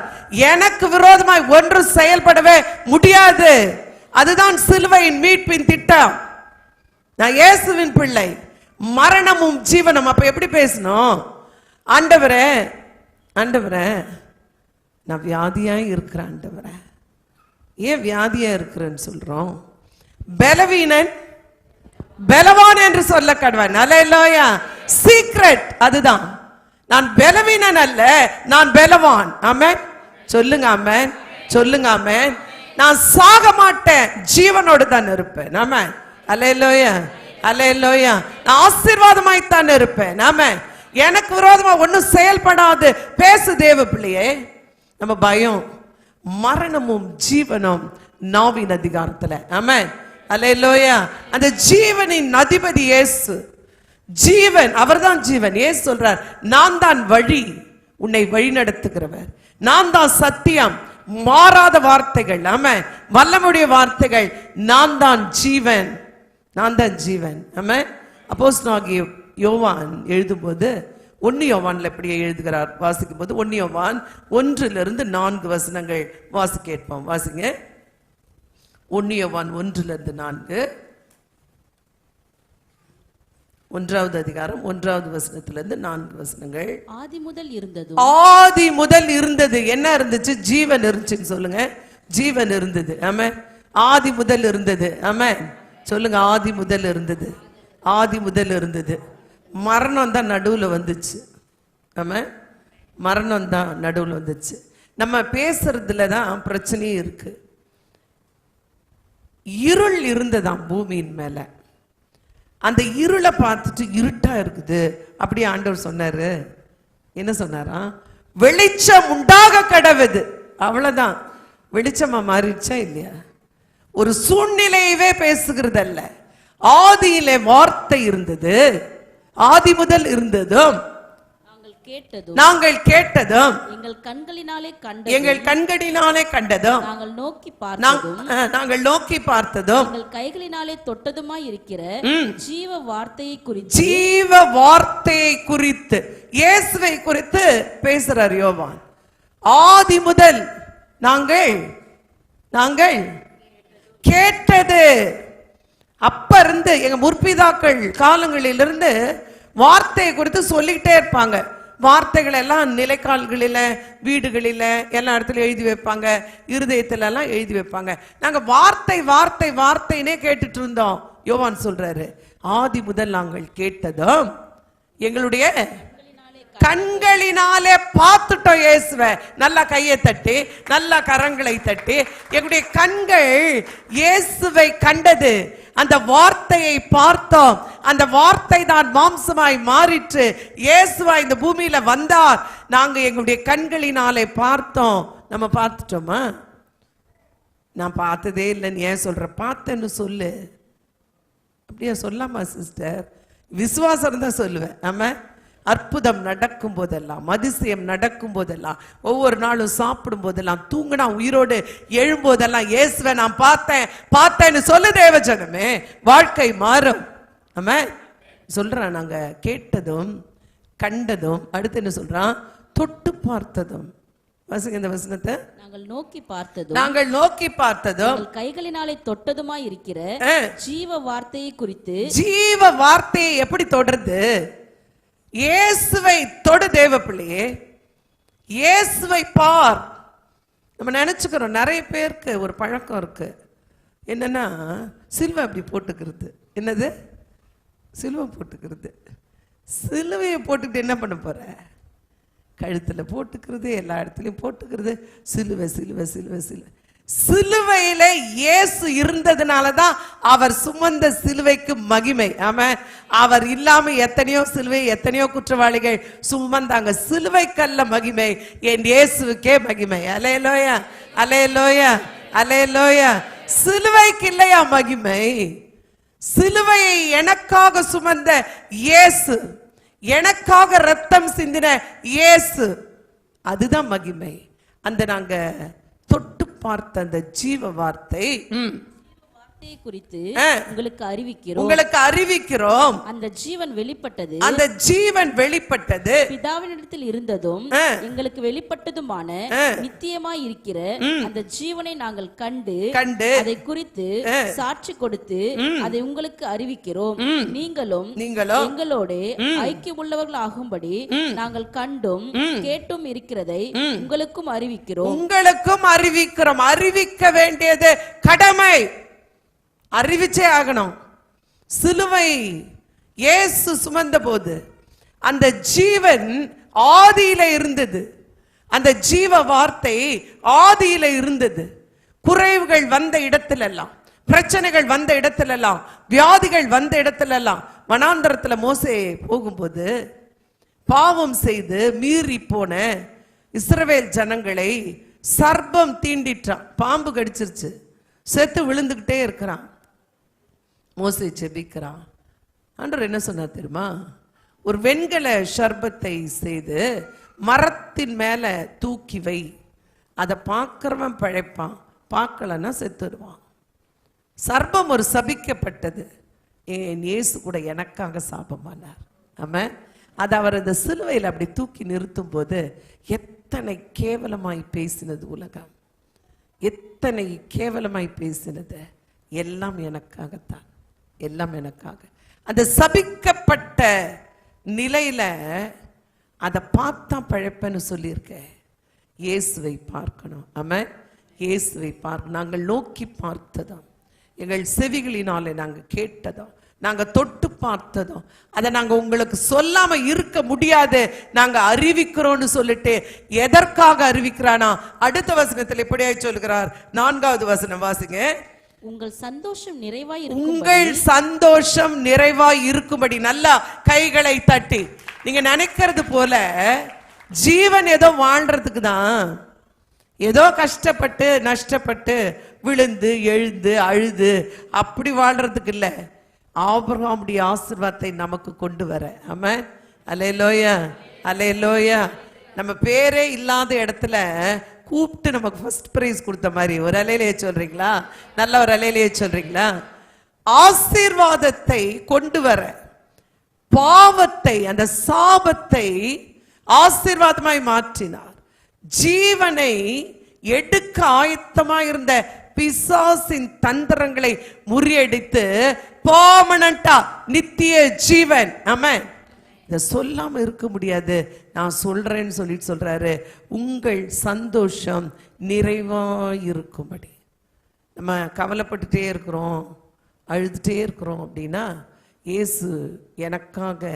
எனக்கு விரோதமாய் ஒன்று செயல்படவே முடியாது. அதுதான் சிலுவையின் மீட்பின் திட்டம். நான் இயேசுவின் பிள்ளை, மரணமும் ஜீவனும். அப்ப எப்படி பேசணும்? ஆண்டவரே, ஆண்டவரே நான் வியாதியாய் இருக்கிறேன். ஆண்டவரே, ஏன் வியாதியா இருக்கிறேன்னு சொல்றோம்? பலவீனன் பலவான் என்று சொல்ல கடவன். அல்லேலூயா. சீக்ரெட் அதுதான். நான் பலவீனன் அல்ல, நான் பலவான். ஆமென். சொல்லுங்க ஆமென். சொல்லுங்க ஆமென். நான் சாக மாட்டேன், ஜீவனோடு தான் இருப்பேன். ஆமென். அல்லேலூயா. அல்லேலூயா. நான் ஆசீர்வாதமாய் தான் இருப்பேன். ஆமென். எனக்கு விரோதமா ஒன்னும் செயல்படாது. பேசு தேவ பிள்ளையே. நம்ம பயம். மரணமும் ஜீவனும் நாவின் அதிகாரத்துல. ஆமென். அல்லேலூயா. அந்த ஜீவனின் அதிபதி இயேசு. ஜீவன், அவர்தான் ஜீவன். இயேசு சொல்றார், நான் தான் வழி, உன்னை வழி நடத்துகிறவர். நான் தான் சத்தியம், மாறாத வார்த்தைகள். ஆமென். வல்லமுடைய வார்த்தைகள். நான் தான் ஜீவன், நான் தான் ஜீவன். ஆமென். அப்போஸ்தலனாகிய யோவான் எழுதும்போது 1 யோவான்ல எப்படி எழுதுகிறார் வாசிக்கும் போது 1 யோவான் 1-4 வசனங்கள் வாசிக்க கேட்போம். வாசிங்க. 1 யோவான் 1-4, 1வது அதிகாரம் 1வது வசனத்திலிருந்து 4 வசனங்கள். ஆதி முதல் இருந்தது. ஆதி முதல் இருந்தது. என்ன இருந்துச்சு? ஜீவன் இருந்துச்சுன்னு சொல்லுங்க. ஜீவன் இருந்தது. ஆமென். ஆதி முதல் இருந்தது. ஆமென். சொல்லுங்க, ஆதி முதல் இருந்தது. ஆதி முதல் இருந்தது. மரணம் தான் நடுவுல வந்துச்சு. ஆமென். மரணம் தான் நடுவுல வந்துச்சு. நம்ம பேசுறதுல தான் பிரச்சனையும் இருக்கு. இருள் இருந்ததாம் பூமியின் மேல. அந்த இருளை பார்த்துட்டு இருட்டா இருக்குது அப்படி ஆண்டவர் சொன்னாரு. என்ன சொன்னாரா? வெளிச்சம் உண்டாக கடவுது. அவ்வளவுதான். வெளிச்சமா மாறிடுச்சா இல்லையா? ஒரு சூழ்நிலையவே பேசுகிறது அல்ல. ஆதியிலே வார்த்தை இருந்தது, ஆதி முதல் இருந்ததும் நாங்கள் கேட்டதும் எங்கள் கண்களினாலே கண்டதும் நாங்கள் நோக்கி பார்த்ததும் எங்கள் கைகளினாலே தொட்டதுமாய் இருக்கிற ஜீவ வார்த்தையை குறித்து இயேசுவை குறித்து பேசுறார் யோவான். ஆதி முதல் நாங்கள் கேட்டது. அப்ப இருந்து எங்க முற்பிதாக்கள் காலங்களிலிருந்து வார்த்தையை குறித்து சொல்லிக்கிட்டே இருப்பாங்க. வார்த்தைகள் எல்லாம் நிலைக்கால்களில, வீடுகளில, எல்லா இடத்துல எழுதி வைப்பாங்க, இருதயத்துல எல்லாம் எழுதி வைப்பாங்க. நாங்க வார்த்தை வார்த்தை வார்த்தைனே கேட்டுட்டு இருந்தோம். யோவான் சொல்றாரு, ஆதி முதல் நாங்கள் கேட்டதும் எங்களுடைய கண்களினாலே பார்த்துட்டோம் இயேசுவை. நல்ல கையை தட்டி, நல்ல கரங்களை தட்டி. எங்களுடைய கண்கள் இயேசுவை கண்டது. அந்த வார்த்தையை பார்த்தோம். அந்த வார்த்தை தான் மாம்சமாய் மாறிற்று. இயேசுவா இந்த பூமியில வந்தார். நாங்க எங்களுடைய கண்களினாலே பார்த்தோம். நம்ம பார்த்துட்டோமா? நான் பார்த்ததே இல்லைன்னு ஏன் சொல்ற? பார்த்தேன்னு சொல்லு. அப்படியா சொல்லாமா சிஸ்டர்? விசுவாசம் தான் சொல்லுவேன். ஆமா. அற்புதம் நடக்கும் போதெல்லாம், அதிசயம் நடக்கும் போதெல்லாம், ஒவ்வொரு நாளும் சாப்பிடும் போதெல்லாம், தூங்கினா உயிரோடு எழும்போதெல்லாம் இயேசுவை நான் பார்த்தேன்னு சொல்லு தேவஜனமே. வாழ்க்கை மாறும். ஆமா. சொல்றான், நாங்க கேட்டதும் கண்டதும், அடுத்து என்ன சொல்றான்? தொட்டு பார்த்ததும். வாசிங்க இந்த வசனத்தை. நாங்கள் நோக்கி பார்த்ததும் நாங்கள் நோக்கி பார்த்ததும் எங்கள் கைகளினாலே தொட்டதுமாய் இருக்கிற ஜீவ வார்த்தையை குறித்து. ஜீவ வார்த்தையை எப்படி தொடருது? இயேசுவை தொடு தேவ பிள்ளையே, இயேசுவை பார். நம்ம நினைச்சுக்கிறோம், நிறைய பேருக்கு ஒரு பழக்கம் இருக்கு, என்னன்னா சிலுவை அப்படி போட்டுக்கிறது. என்னது? சிலுவை போட்டுக்கிறது. சிலுவையை போட்டுக்கிட்டு என்ன பண்ண போற? கழுத்துல போட்டுக்கிறது, எல்லா இடத்துலையும் போட்டுக்கிறது. சிலுவை சிலுவை சிலுவை சிலுவை. சிலுவையில இயேசு இருந்ததுனால தான் அவர் சுமந்த சிலுவைக்கு மகிமை. ஆமா, அவர் இல்லாம எத்தனையோ சிலுவை, எத்தனையோ குற்றவாளிகள் சுமந்தாங்க. சிலுவைக்கல்ல மகிமை, என் இயேசுவுக்கே மகிமை. அல்லேலூயா அல்லேலூயா அல்லேலூயா. சிலுவைக்கு இல்லையா மகிமை? சிலுவையை எனக்காக சுமந்த இயேசு, எனக்காக ரத்தம் சிந்தின இயேசு, அதுதான் மகிமை. அந்த நாங்க தொட்டு பார்த்த அந்த ஜீவ வார்த்தை குறித்து உங்களுக்கு அறிவிக்கிறோம். உங்களுக்கு அறிவிக்கிறோம். அந்த ஜீவன் வெளிப்பட்டது, அந்த ஜீவன் வெளிப்பட்டது பிதாவினிடத்தில் இருந்ததும் எங்களுக்கு வெளிப்பட்டதுமான நித்தியமாய் இருக்கிற அந்த ஜீவனை நாங்கள் கண்டு அதை குறித்து சாட்சி கொடுத்து அதை உங்களுக்கு அறிவிக்கிறோம். நீங்களும் எங்களோட ஐக்கியம் உள்ளவர்கள் ஆகும்படி நாங்கள் கண்டும் கேட்டும் இருக்கிறதை உங்களுக்கும் அறிவிக்கிறோம். உங்களுக்கும் அறிவிக்கிறோம். அறிவிக்க வேண்டியது கடமை, அறிவிச்சே ஆகணும். சிலுவை இயேசு சுமந்த போது அந்த ஜீவன் ஆதியில இருந்தது. அந்த ஜீவ வார்த்தை ஆதியில இருந்தது. குறைவுகள் வந்த இடத்திலெல்லாம், பிரச்சனைகள் வந்த இடத்திலெல்லாம், வியாதிகள் வந்த இடத்திலெல்லாம், வனாந்தரத்துல மோசே போகும்போது பாவம் செய்து மீறி போன இஸ்ரவேல் ஜனங்களை சர்ப்பம் தீண்டிட்டான், பாம்பு கடிச்சிருச்சு, செத்து விழுந்துகிட்டே இருக்கிறான். மோசே ஜெபிக்கிறான். ஆண்டவர் என்ன சொன்னார் தெரியுமா? ஒரு வெண்கல சர்பத்தை செய்து மரத்தின் மேல தூக்கி வை, அதை பார்க்கிறவன் பழைப்பான், பார்க்கலன்னா செத்துடுவான். சர்ப்பம் ஒரு சபிக்கப்பட்டது. என் இயேசு கூட எனக்காக சாபமானார். ஆமா, அது அவர் அந்த சிலுவையில் அப்படி தூக்கி நிறுத்தும் போது எத்தனை கேவலமாய் பேசினது உலகம், எத்தனை கேவலமாய் பேசினது. எல்லாம் எனக்காகத்தான், எல்லாம் எனக்காக. அந்த சபிக்கப்பட்ட நிலையில அதை பார்த்தா பழைப்பன்னு சொல்லியிருக்க. இயேசுவை பார்க்கணும். ஆமென். இயேசுவை பார்க்க நாங்கள் நோக்கி பார்த்ததும், எங்கள் செவிகளினாலே நாங்கள் கேட்டதும், நாங்க தொட்டு பார்த்ததும், அதை நாங்க உங்களுக்கு சொல்லாம இருக்க முடியாது, நாங்க அறிவிக்கிறோம்னு சொல்லிட்டு. எதற்காக அறிவிக்கிறானா? அடுத்த வசனத்தில் இப்படியாய் சொல்கிறார். 4வது வசனம் வாசிங்க. உங்கள் சந்தோஷம் நிறைவாய் உங்கள் சந்தோஷம் நிறைவாய் இருக்கும்படி. நல்லா கைகளை தட்டி. நீங்க நினைக்கிறது போல ஜீவன் ஏதோ வாழ்றதுக்கு தான், ஏதோ கஷ்டப்பட்டு நஷ்டப்பட்டு விழுந்து எழுந்து அழுது அப்படி வாழ்றதுக்கு இல்ல. ஆபிரகாமுடைய ஆசீர்வாதத்தை நமக்கு கொண்டு வர. ஆமென். அல்லேலூயா அல்லேலூயா. நம்ம பேரே இல்லாத இடத்துல கூப்பிட்டு நமக்கு ஃபர்ஸ்ட் பிரைஸ் கொடுத்த மாதிரி. ஒரு அலையிலேயே சொல்றீங்களா? நல்ல ஒரு அலையிலேயே சொல்றீங்களா? ஆசீர்வாதத்தை கொண்டு வர, பாவத்தை, அந்த சாபத்தை ஆசீர்வாதமாய் மாற்றினார். ஜீவனை எடுக்க ஆயத்தமாய் இருந்த பிசாசின் தந்திரங்களை முறியடித்து பெர்மனண்டா நித்திய ஜீவன். ஆமென். இதை சொல்லாம இருக்க முடியாது, நான் சொல்றேன்னு சொல்லிட்டு சொல்றாரு. உங்கள் சந்தோஷம் நிறைவாயிருக்கும்படி. நம்ம கவலைப்பட்டுட்டே இருக்கிறோம், அழுதுட்டே இருக்கிறோம் அப்படின்னா, இயேசு எனக்காக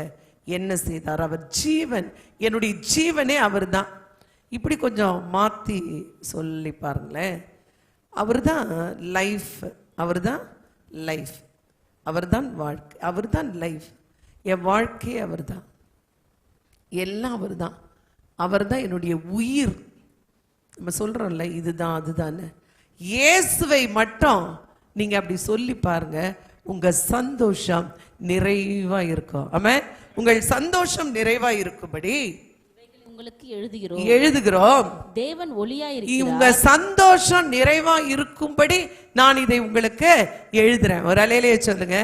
என்ன செய்தார்? அவர் ஜீவன், என்னுடைய ஜீவனே அவர் தான். இப்படி கொஞ்சம் மாத்தி சொல்லி பாருங்களேன். அவர் தான் லைஃப், அவர் தான் லைஃப், அவர் தான் வாழ்க்கை, அவர் தான் லைஃப். என் வாழ்க்கையே அவர் தான், எல்லாம் அவர் தான். அவர் தான் என்னுடைய உயிர். நம்ம சொல்றோம்ல இதுதான் அதுதான். இயேசுவை மட்டும் நீங்க அப்படி சொல்லி பாருங்க, உங்க சந்தோஷம் நிறைவா இருக்கும். ஆமென். உங்கள் சந்தோஷம் நிறைவா இருக்கும்படி உங்களுக்கு எழுதுகிறோம். தேவன் ஒளியா இருக்கிறார். உங்க சந்தோஷம் நிறைவா இருக்கும்படி நான் இதை உங்களுக்கு எழுதுறேன். ஒரு அலையிலேயே சொல்லுங்க,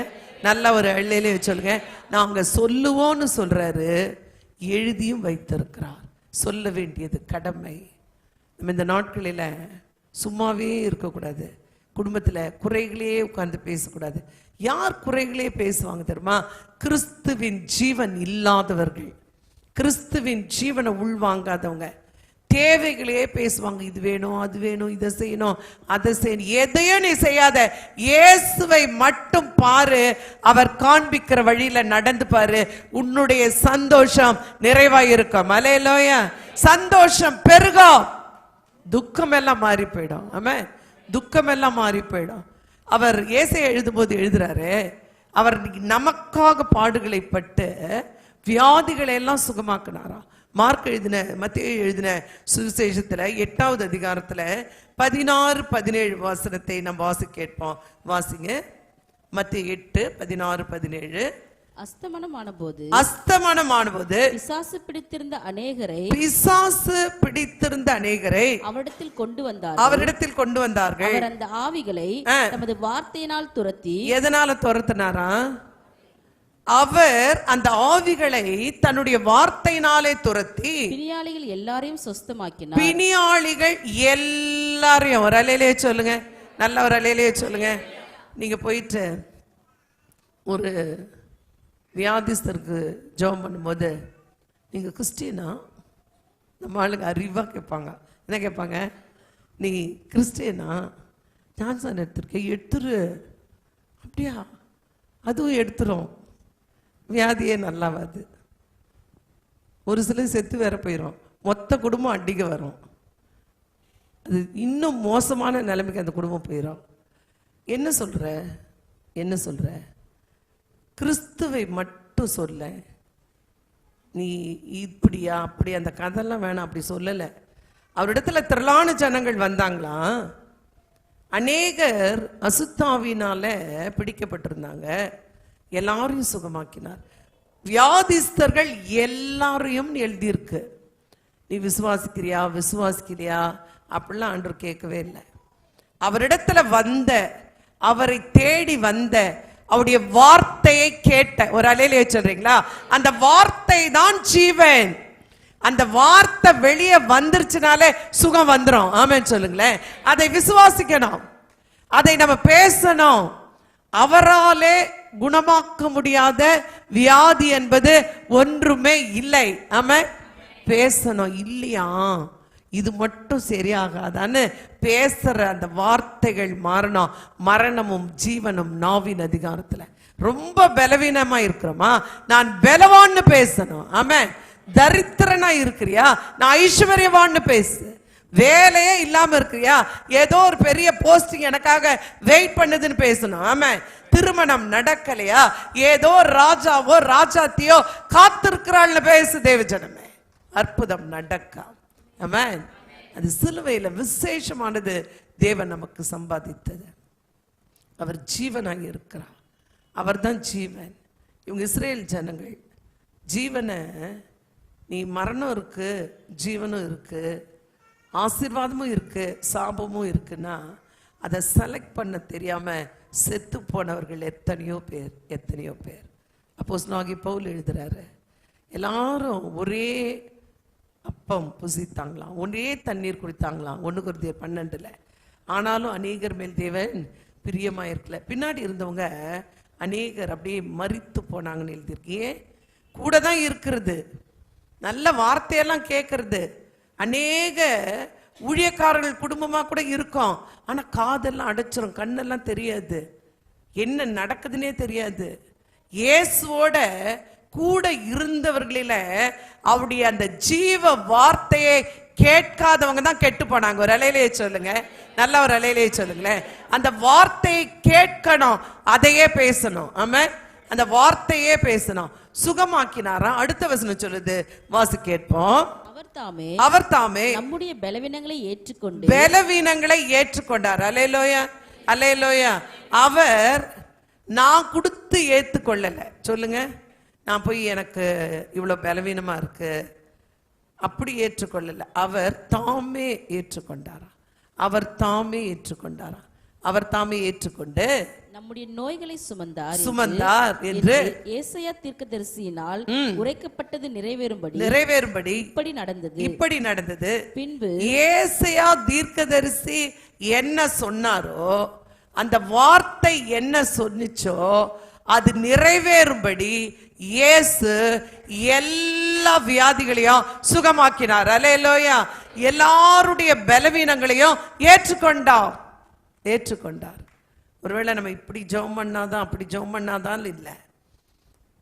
நல்ல ஒரு அலையிலேயே சொல்லுங்க. நாங்க சொல்லுவோம்னு சொல்றாரு, எழுதியும் வைத்திருக்கிறார். சொல்ல வேண்டியது கடமை. நம்ம இந்த நாட்களில் சும்மாவே இருக்கக்கூடாது. குடும்பத்தில் குறைகளே உட்கார்ந்து பேசக்கூடாது. யார் குறைகளே பேசுவாங்க தெரியுமா? கிறிஸ்துவின் ஜீவன் இல்லாதவர்கள், கிறிஸ்துவின் ஜீவனை உள்வாங்காதவங்க தேவைகளே பேசுவாங்க. இது வேணும், அது வேணும், இதை செய்யணும், அதை செய்யணும். எதையும் நீ செய்யாத, இயேசுவை மட்டும் பாரு, அவர் காண்பிக்கிற வழியில நடந்து பாரு, உன்னுடைய சந்தோஷம் நிறைவாயிருக்கும். அல்லேலூயா. சந்தோஷம் பெருகும், துக்கம் எல்லாம் மாறி போயிடும். ஆமென். துக்கம் எல்லாம் மாறி போயிடும். அவர் ஏசாயா எழுதும்போது எழுதுறாரு, அவர் நமக்காக பாடுகளை பட்டு வியாதிகளை எல்லாம் சுகமாக்குனாரா. மார்க் எழுதின, மத்தேயு எழுதின சுவிசேஷத்துல 8வது அதிகாரத்துல 16-17 வசனத்தை நம்ம வாசிக்க கேட்போம். வாசிங்க. மத்தேயு 8:16-17. அஸ்தமனமான போது பிசாசு பிடித்திருந்த அநேகரை அவரிடத்தில் கொண்டு வந்தார்கள். அவர் அந்த ஆவிகளை தமது வார்த்தையினால் துரத்தி. எதனால துரத்தினாரா? அவர் அந்த ஆவிகளை தன்னுடைய வார்த்தையினாலே துரத்தி பிணியாளிகள் எல்லாரையும் சொஸ்தமாக்கினார். பிணியாளிகள் எல்லாரையும், ஒரு அலையிலேயே சொல்லுங்க, நல்ல ஒரு அலையிலேயே சொல்லுங்க. நீங்க போயிட்டு ஒரு வியாதிஸ்தருக்கு ஜெபம் பண்ணும்போது, நீங்க கிறிஸ்டியனா? நம்ம ஆளுங்க அறிவா கேட்பாங்க. என்ன கேட்பாங்க? நீ கிறிஸ்டியனா? ஜான்சன் எடுத்துருக்க, எடுத்துரு. அப்படியா? அதுவும் எடுத்துரும், வியாதியே நல்லாவாது. ஒரு சிலர் செத்து வேற போயிடும், மொத்த குடும்பம் அடிக்க வரும். அது இன்னும் மோசமான நிலைமைக்கு அந்த குடும்பம் போயிடும். என்ன சொல்ற? கிறிஸ்துவை மட்டும் சொல்ல. நீ இப்படியா அப்படி அந்த கதெல்லாம் வேணாம், அப்படி சொல்லலை. அவரிடத்துல திரளான ஜனங்கள் வந்தாங்களாம். அநேகர் அசுத்தாவினால பிடிக்கப்பட்டிருந்தாங்க. எல்லாரையும் சுகமாக்கினார். வியாதிஸ்தர்கள் எல்லாரையும் எழுதியிருக்கு. நீ விசுவாசிக்கிறியா அப்படிலாம் ஆண்டவர் கேட்கவே இல்லை. அவரிடத்துல வந்த, அவரை தேடி வந்த, அவருடைய வார்த்தையை கேட்ட, ஒரு அலையிலே சொல்றீங்களா? அந்த வார்த்தை தான் ஜீவன். அந்த வார்த்தை வெளியே வந்துருச்சுனாலே சுகம் வந்துடும். ஆமென் சொல்லுங்களேன். அதை விசுவாசிக்கணும், அதை நம்ம பேசணும். அவராலே குணமாக்க முடியாத வியாதி என்பது ஒன்றுமே இல்லை. ஆமென். பேசணும். இல்லையா இது மட்டும் சரியாகாதான்னு பேசுற அந்த வார்த்தைகள் மாறணும். மரணமும் ஜீவனும் நாவின் அதிகாரத்துல. ரொம்ப பலவீனமா இருக்கிறோமா? நான் பலவான்னு பேசணும். ஆமென். தரித்திரனா இருக்கிறியா? நான் ஐஸ்வர்யவான்னு பேசு. வேலையே இல்லாம இருக்கிறியா? ஏதோ ஒரு பெரிய போஸ்டிங் எனக்காக வெயிட் பண்ணுதுன்னு பேசணும். ஆமென். திருமணம் நடக்கலையா? ஏதோ ராஜாவோ ராஜாத்தியோ காத்திருக்கிறாள்னு பேசு தேவஜனமே. அற்புதம் நடக்கும். ஆமென். அது சிலுவையில விசேஷமானது. தேவன் நமக்கு சம்பாதித்தது. அவர் ஜீவனாக இருக்கிறார். அவர் தான் ஜீவன். இவங்க இஸ்ரேல் ஜனங்கள் ஜீவனை, நீ மரணம் இருக்கு, ஜீவனும் இருக்கு, ஆசீர்வாதமும் இருக்கு, சாபமும் இருக்குன்னா அதை செலக்ட் பண்ண தெரியாம செத்து போனவர்கள் எத்தனையோ பேர். அப்போஸ்தலனாகிய பவுல் எழுதுறாரு, எல்லாரும் ஒரே அப்பம் புசித்தாங்களாம், ஒரே தண்ணீர் குடித்தாங்களாம். 1 கொரிந்தியர் 12. ஆனாலும் அநேகர் மேல் தேவன் பிரியமா இருக்கல. பின்னாடி இருந்தவங்க அநேகர் அப்படியே மரித்து போனாங்கன்னு எழுதியிருக்கு. ஏன்? கூட தான் இருக்கிறது, நல்ல வார்த்தையெல்லாம் கேட்கறது. அநேக ஊழியக்காரர்கள் குடும்பமா கூட இருக்கும், ஆனா காதெல்லாம் அடைச்சிரும், கண்ணெல்லாம் தெரியாது, என்ன நடக்குதுன்னே தெரியாது. இயேசுவோட கூட இருந்தவர்களில அவருடைய அந்த ஜீவ வார்த்தையை கேட்காதவங்க தான் கெட்டு போனாங்க. ஒரு அலையிலேயே சொல்லுங்க, நல்ல ஒரு அலையிலேயே சொல்லுங்களேன். அந்த வார்த்தையை கேட்கணும், அதையே பேசணும். ஆமா, அந்த வார்த்தையே பேசணும். சுகமாக்கினாராம். அடுத்த வசனம் சொல்லுது, வாசி கேட்போம். அவர் தாமே நம்முடைய பலவீனங்களை ஏற்றுக்கொண்டார். அல்லேலூயா, அல்லேலூயா. அவர் நான் கொடுத்து ஏற்றுக்கொள்ளல. சொல்லுங்க, நான் போய் எனக்கு இவ்வளவு பலவீனமா இருக்கு அப்படி ஏற்றுக்கொள்ளல. அவர் தாமே ஏற்றுக்கொண்டாரா. அவர் தாமே ஏற்றுக்கொண்டாரா. அவர் தாமே ஏற்றுக்கொண்டு நம்முடைய நோய்களை சுமந்தார் என்று ஏசாயா தீர்க்கதரிசியினால் உரைக்கப்பட்டது நிறைவேறும்படி இப்படி நடந்தது. பின்பு ஏசாயா தீர்க்கதரிசி என்ன சொன்னாரோ, அந்த வார்த்தை என்ன சொன்னிச்சோ அது நிறைவேறும்படி இயேசு எல்லா வியாதிகளையும் சுகமாக்கினார். அல்லேலூயா. எல்லாருடைய பலவீனங்களையும் ஏற்றுக்கொண்டார். ஒருவேளை நம்ம இப்படி ஜெபம் பண்ணாதான் அப்படி ஜெபம் பண்ணாதான் இல்லை,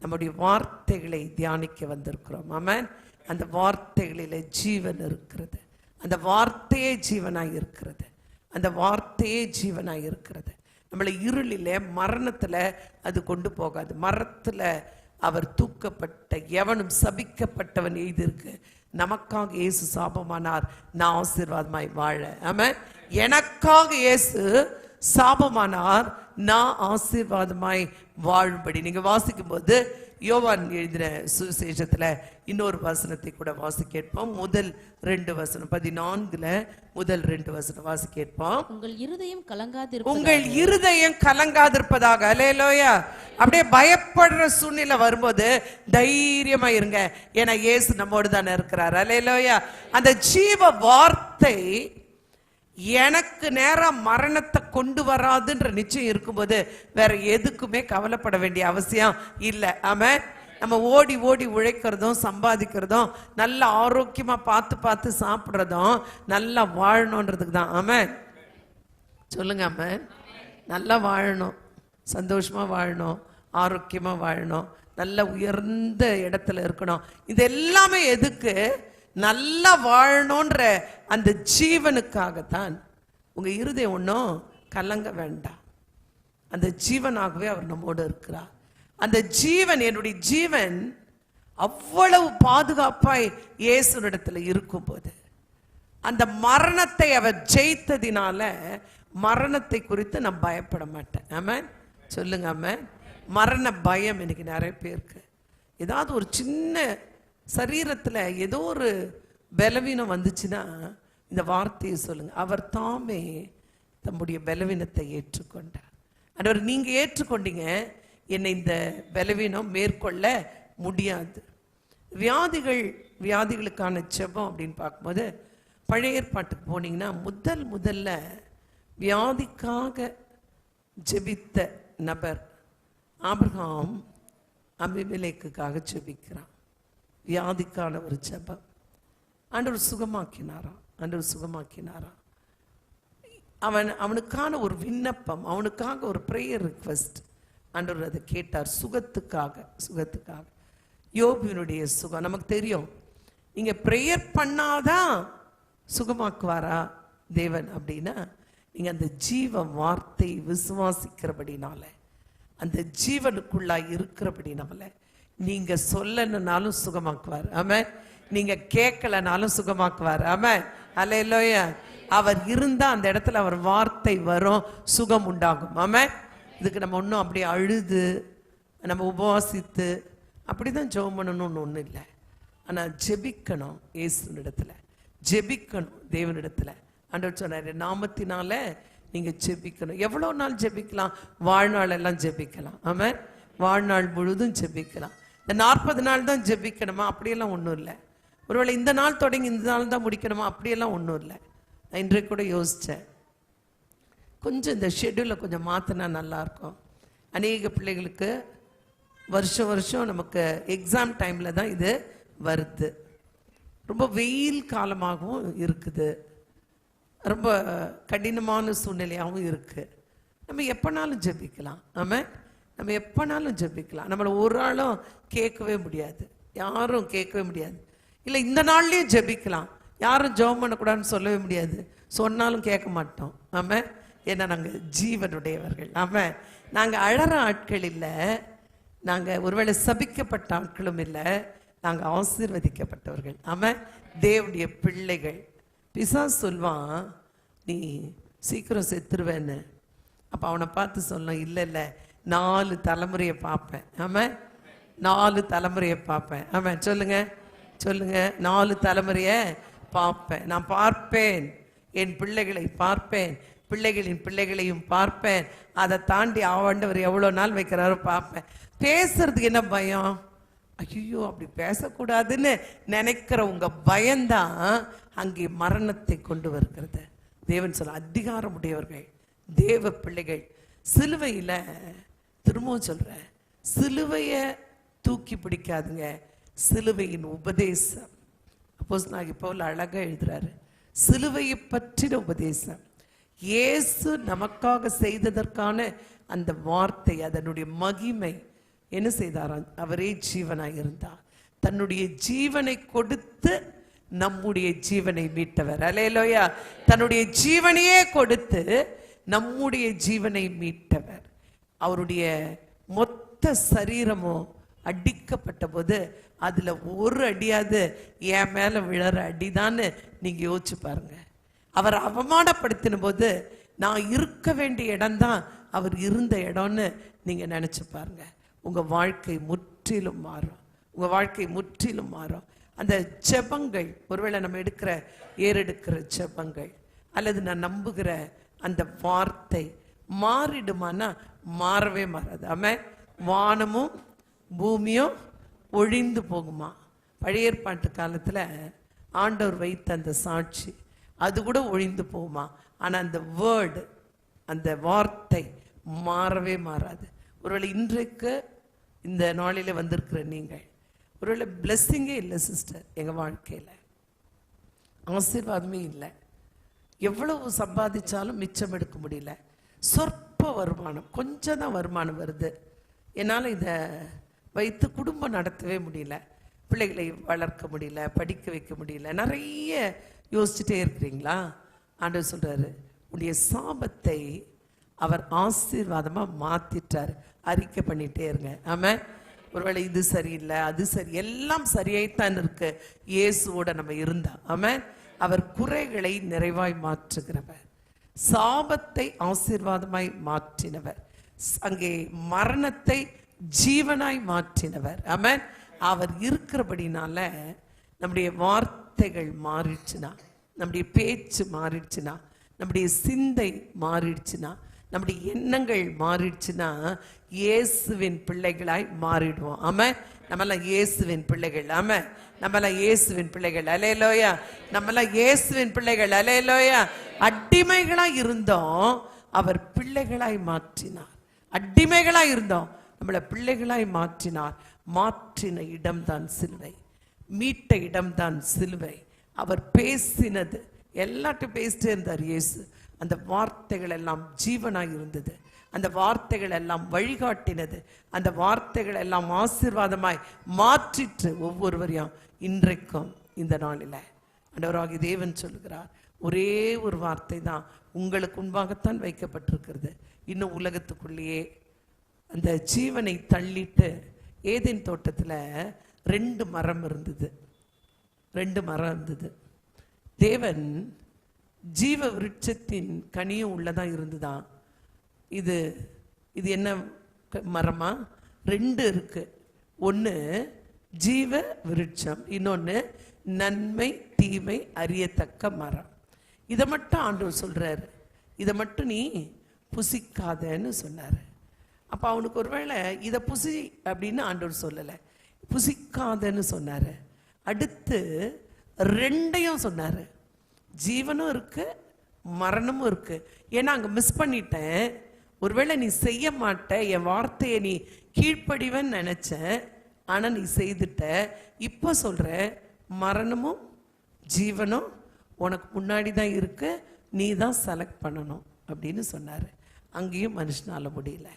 நம்முடைய வார்த்தைகளை தியானிக்க வந்திருக்கிறோம். ஆமென். அந்த வார்த்தைகளில ஜீவன் இருக்கிறது. அந்த வார்த்தையே ஜீவனாய் இருக்கிறது. அந்த வார்த்தையே ஜீவனாய் இருக்கிறது. நம்மளை இருளில மரணத்துல அது கொண்டு போகாது. மரத்துல அவர் தூக்கப்பட்ட எவனும் சபிக்கப்பட்டவன் எழுதியிருக்கு, நமக்காக இயேசு சாபமானார், நான் ஆசீர்வாதமாய் வாழ. ஆமென். எனக்காக இயேசு சாபமானார், நான் ஆசீர்வாதமாய் வாழும்படி. நீங்க வாசிக்கும் போது யோவான் எழுதின சுவிசேஷத்துல இன்னொரு வசனத்தை கூட வாசி கேட்போம். முதல் 2 வசனம் 14ல முதல் 2 வசனம் வாசி கேட்போம். உங்கள் இருதயம் கலங்காதிருப்பதாக. அல்லேலூயா. அப்படியே பயப்படுற சூழ்நிலை வரும்போது தைரியமா இருங்க, ஏன்னா இயேசு நம்மோடு தானே இருக்கிறார். அல்லேலூயா. அந்த ஜீவ வார்த்தை எனக்கு நேரம் மரணத்தை கொண்டு வராதுன்ற நிச்சயம் இருக்கும்போது வேற எதுக்குமே கவலைப்பட வேண்டிய அவசியம் இல்லை. ஆமென். நம்ம ஓடி ஓடி உழைக்கிறதும் சம்பாதிக்கிறதும் நல்ல ஆரோக்கியமா பார்த்து சாப்பிட்றதும் நல்லா வாழணுன்றதுக்கு தான். ஆமென். சொல்லுங்க. ஆமென். நல்லா வாழணும், சந்தோஷமா வாழணும், ஆரோக்கியமா வாழணும், நல்ல உயர்ந்த இடத்துல இருக்கணும். இது எல்லாமே எதுக்கு? நல்லா வாழணுன்ற அந்த ஜீவனுக்காகத்தான். உங்க இருதயம் ஒன்றும் கலங்க வேண்டாம். அந்த ஜீவனாகவே அவர் நம்மோடு இருக்கிறார். அந்த ஜீவன், என்னுடைய ஜீவன் அவ்வளவு பாதுகாப்பாய் இயேசுவிடத்துல இருக்கும்போது, அந்த மரணத்தை அவர் ஜெயித்ததினால மரணத்தை குறித்து நான் பயப்பட மாட்டேன். ஆமென். சொல்லுங்க. ஆமென். மரண பயம் எனக்கு நிறைய பேருக்கு. ஏதாவது ஒரு சின்ன சரீரத்துல ஏதோ ஒரு பலவீனம் வந்துச்சுன்னா இந்த வார்த்தையை சொல்லுங்க, அவர் தாமே தம்முடைய பலவீனத்தை ஏற்றுக்கொண்டார். ஆண்டவர், நீங்க ஏற்றுக்கொண்டீங்க, என்னை இந்த பலவீனம் மேற்கொள்ள முடியாது. வியாதிகளுக்கான ஜெபம் அப்படின்னு பார்க்கும்போது பழைய ஏற்பாட்டுக்கு போனீங்கன்னா முதல்ல வியாதிக்காக ஜெபித்த நபர் ஆபிரகாம் அபிமெலேக்குக்காக ஜெபிக்கிறான். வியாதிக்கான ஒரு ஜெபம். ஆண்டவர் சுகமாக்கினாராம். அவனுக்கான ஒரு விண்ணப்பம், அவனுக்காக ஒரு ப்ரேயர் ரிக்வெஸ்ட். ஆண்டவர் அதை கேட்டார். சுகத்துக்காக. யோபுவினுடைய சுகம் நமக்கு தெரியும். நீங்க ப்ரேயர் பண்ணாதான் சுகமாக்குவாரா தேவன் அப்படின்னா, நீங்க அந்த ஜீவ வார்த்தை விசுவாசிக்கிறபடினால, அந்த ஜீவனுக்குள்ளாய் இருக்கிறபடினால, நீங்க சொல்லனாலும் சுகமாக்குவார். ஆமென். நீங்க கேட்கலனாலும் சுகமாக்குவார். ஆமென். அல்லேலூயா. அவர் இருந்தா அந்த இடத்துல அவர் வார்த்தை வரும், சுகம் உண்டாகும். ஆமென். இதுக்கு நம்ம ஒன்றும் அப்படியே அழுது நம்ம உபவாசித்து அப்படிதான் ஜெபம் பண்ணணும்னு ஒன்றும் இல்லை. ஆனா ஜெபிக்கணும், இயேசுவினிடத்துல ஜெபிக்கணும், தேவனிடத்துல. ஆண்டவர் சொன்னாரு, நாமத்தினால நீங்க ஜெபிக்கணும். எவ்வளவு நாள் ஜெபிக்கலாம்? வாழ்நாள் எல்லாம் ஜெபிக்கலாம். ஆமென். வாழ்நாள் முழுதும் ஜெபிக்கலாம். இந்த 40 நாள் தான் ஜெபிக்கணுமா? அப்படியெல்லாம் ஒன்றும் இல்லை. ஒருவேளை இந்த நாள் தொடங்கி இந்த நாள் தான் முடிக்கணுமா? அப்படியெல்லாம் ஒன்றும் இல்லை. நான் இன்றைக்கு கூட யோசித்தேன், கொஞ்சம் இந்த ஷெட்யூலை கொஞ்சம் மாற்றினா நல்லாயிருக்கும். அநேக பிள்ளைகளுக்கு வருஷம் நமக்கு எக்ஸாம் டைமில் தான் இது வருது. ரொம்ப வெயில் காலமாகவும் இருக்குது, ரொம்ப கடினமான சூழ்நிலையாகவும் இருக்குது. நம்ம எப்போனாலும் ஜெபிக்கலாம். ஆமாம், நம்ம எப்போனாலும் ஜெபிக்கலாம். நம்மளை ஒரு ஆளும் கேட்கவே முடியாது, யாரும் கேட்கவே முடியாது. இல்லை இந்த நாள்லேயும் ஜெபிக்கலாம், யாரும் ஜெபம் பண்ணக்கூடாதுன்னு சொல்லவே முடியாது, சொன்னாலும் கேட்க மாட்டோம். ஆமாம், ஏன்னா நாங்கள் ஜீவனுடையவர்கள். ஆமாம், நாங்கள் அழற ஆட்கள் இல்லை, நாங்கள் ஒருவேளை சபிக்கப்பட்ட ஆட்களும் இல்லை, நாங்கள் ஆசீர்வதிக்கப்பட்டவர்கள். ஆமாம், தேவனுடைய பிள்ளைகள். பிசாசு சொல்வான், நீ சீக்கிரம் செத்துருவேன்னு. அப்போ அவனை பார்த்து சொல்லணும், இல்லை இல்லை 4 தலைமுறையை பார்ப்பேன். ஆமாம், 4 தலைமுறையை பார்ப்பேன். ஆமாம், சொல்லுங்க சொல்லுங்க, 4 தலைமுறையை பார்ப்பேன். நான் பார்ப்பேன், என் பிள்ளைகளை பார்ப்பேன், பிள்ளைகளின் பிள்ளைகளையும் பார்ப்பேன். அதை தாண்டி ஆண்டவர் எவ்வளோ நாள் வைக்கிறாரோ பார்ப்பேன். பேசுறதுக்கு என்ன பயம்? ஐயோ அப்படி பேசக்கூடாதுன்னு நினைக்கிற உங்க பயம்தான் அங்கே மரணத்தை கொண்டு வருகிறது. தேவன் சொல்ல, அதிகாரம் உடையவர்கள் தேவ பிள்ளைகள் சிலுவையில, திரும்பவும் சொல்றேன், சிலுவைய தூக்கி பிடிக்காதுங்க, சிலுவையின் உபதேசம். அப்போஸ்தலனாகிய பவுல் அழகா எழுதுறாரு, சிலுவையை பற்றின உபதேசம். இயேசு நமக்காக செய்ததற்கான அந்த வார்த்தை, அதனுடைய மகிமை என்ன செய்தாராம்? அவரே ஜீவனாய் இருந்தார். தன்னுடைய ஜீவனை கொடுத்து நம்முடைய ஜீவனை மீட்டவர். அல்லேலூயா. தன்னுடைய ஜீவனையே கொடுத்து நம்முடைய ஜீவனை மீட்டவர். அவருடைய மொத்த சரீரமோ அடிக்கப்பட்ட போது அதுல ஒரு அடியாவது என் மேல விழற அடிதான்னு நீங்க யோசிச்சு பாருங்க. அவர் அவமானப்படுத்தின போது நான் இருக்க வேண்டிய இடம்தான் அவர் இருந்த இடம்னு நீங்க நினைச்சு பாருங்க. உங்க வாழ்க்கை முற்றிலும் மாறும். உங்க வாழ்க்கை முற்றிலும் மாறும். அந்த ஜெபங்கள், ஒருவேளை நம்ம ஏறெடுக்கிற ஜெபங்கள் அல்லது நான் நம்புகிற அந்த வார்த்தை மாறிடுமானா மாறவே மாறாது. ஆமென். வானமும் பூமியும் ஒழிந்து போகுமா? பழைய ஏற்பாட்டு காலத்துல ஆண்டவர் வைத்த அந்த சாட்சி அது கூட ஒழிந்து போகுமா? ஆனா அந்த வேர்டு, அந்த வார்த்தை மாறவே மாறாது. ஒருவேளை இன்றைக்கு இந்த நாளில வந்திருக்கிற நீங்கள் ஒருவேளை பிளெஸ்ஸிங்கே இல்லை சிஸ்டர், எங்க வாழ்க்கையில ஆசீர்வாதமே இல்லை, எவ்வளவு சம்பாதிச்சாலும் மிச்சம் எடுக்க முடியல, சொற்ப வருமானம், கொஞ்சம் தான் வருமானம் வருது, என்னால் இதை வைத்து குடும்பம் நடத்தவே முடியல, பிள்ளைகளை வளர்க்க முடியல, படிக்க வைக்க முடியல, நிறைய யோசிச்சுட்டே இருக்கிறீங்களா? ஆண்டவர் சொல்றாரு, உடைய சாபத்தை அவர் ஆசீர்வாதமா மாத்திட்டார். அறிக்கை பண்ணிட்டே இருங்க. ஆமென். ஒருவேளை இது சரியில்லை, அது சரி, எல்லாம் சரியாய்த்தான் இருக்கு இயேசுவோட நம்ம இருந்தா. ஆமென். அவர் குறைகளை நிறைவாய் மாற்றுகிறவர், சாபத்தை ஆசீர்வாதமாய் மாற்றினவர், அங்கே மரணத்தை ஜீவனாய் மாற்றினவர். ஆமென். அவர் இருக்கிறபடினால நம்முடைய வார்த்தைகள் மாறிடுச்சுன்னா, நம்முடைய பேச்சு மாறிடுச்சுன்னா, நம்முடைய சிந்தை மாறிடுச்சுன்னா, நம்முடைய எண்ணங்கள் மாறிடுச்சுன்னா இயேசுவின் பிள்ளைகளாய் மாறிடுவோம். ஆமென். நம்மெல்லாம் இயேசுவின் பிள்ளைகள். ஆமென். நம்மெல்லாம் இயேசுவின் பிள்ளைகள். அல்லேலூயா. நம்மெல்லாம் இயேசுவின் பிள்ளைகள். அல்லேலூயா. அடிமைகளாய் இருந்தோம், அவர் பிள்ளைகளாய் மாற்றினார். அடிமைகளாய் இருந்தோம், நம்மளை பிள்ளைகளாய் மாற்றினார். மாற்றின இடம்தான் சிலுவை, மீட்ட இடம்தான் சிலுவை. அவர் பேசினது எல்லாத்தையும் பேசிட்டே இருந்தார் இயேசு. அந்த வார்த்தைகள் எல்லாம் ஜீவனாய் இருந்தது, அந்த வார்த்தைகள் எல்லாம் வழிகாட்டினது, அந்த வார்த்தைகள் எல்லாம் ஆசீர்வாதமாய் மாற்றிற்று ஒவ்வொருவரையும். இன்றைக்கும் இந்த நாளில் ஆண்டவராகிய தேவன் சொல்லுகிறார், ஒரே ஒரு வார்த்தை தான் உங்களுக்கு முன்பாகத்தான் வைக்கப்பட்டிருக்கிறது. இன்னும் உலகத்துக்குள்ளேயே அந்த ஜீவனை தள்ளிட்டு ஏதேன் தோட்டத்தில் 2 மரம் இருந்தது. 2 மரம் இருந்தது. தேவன் ஜீவ விருட்சத்தின் கனியும் உள்ளதா இருந்துதான். இது என்ன மரமா? 2 இருக்கு. ஒன்று ஜீவ விருட்சம், இன்னொன்று நன்மை தீமை அறியத்தக்க மரம். இதை மட்டும் ஆண்டவர் சொல்றாரு, இதை மட்டும் நீ புசிக்காதன்னு சொன்னாரு. அப்ப அவனுக்கு ஒருவேளை இதை புசி அப்படின்னு ஆண்டவர் சொல்லலை, புசிக்காதன்னு சொன்னாரு. அடுத்து 2ஐயும் சொன்னாரு, ஜீவனும் இருக்கு மரணமும் இருக்கு. ஏன்னா அங்க மிஸ் பண்ணிட்டேன், ஒருவேளை நீ செய்ய மாட்ட, என் வார்த்தையை நீ கீழ்ப்படிவன்னு நினைச்சேன், ஆனா நீ செய்துட்ட. இப்ப சொல்ற மரணமும் ஜீவனும் உனக்கு முன்னாடி தான் இருக்கு, நீ தான் செலக்ட் பண்ணணும் அப்படின்னு சொன்னாரு. அங்கேயும் மனுஷனால முடியல,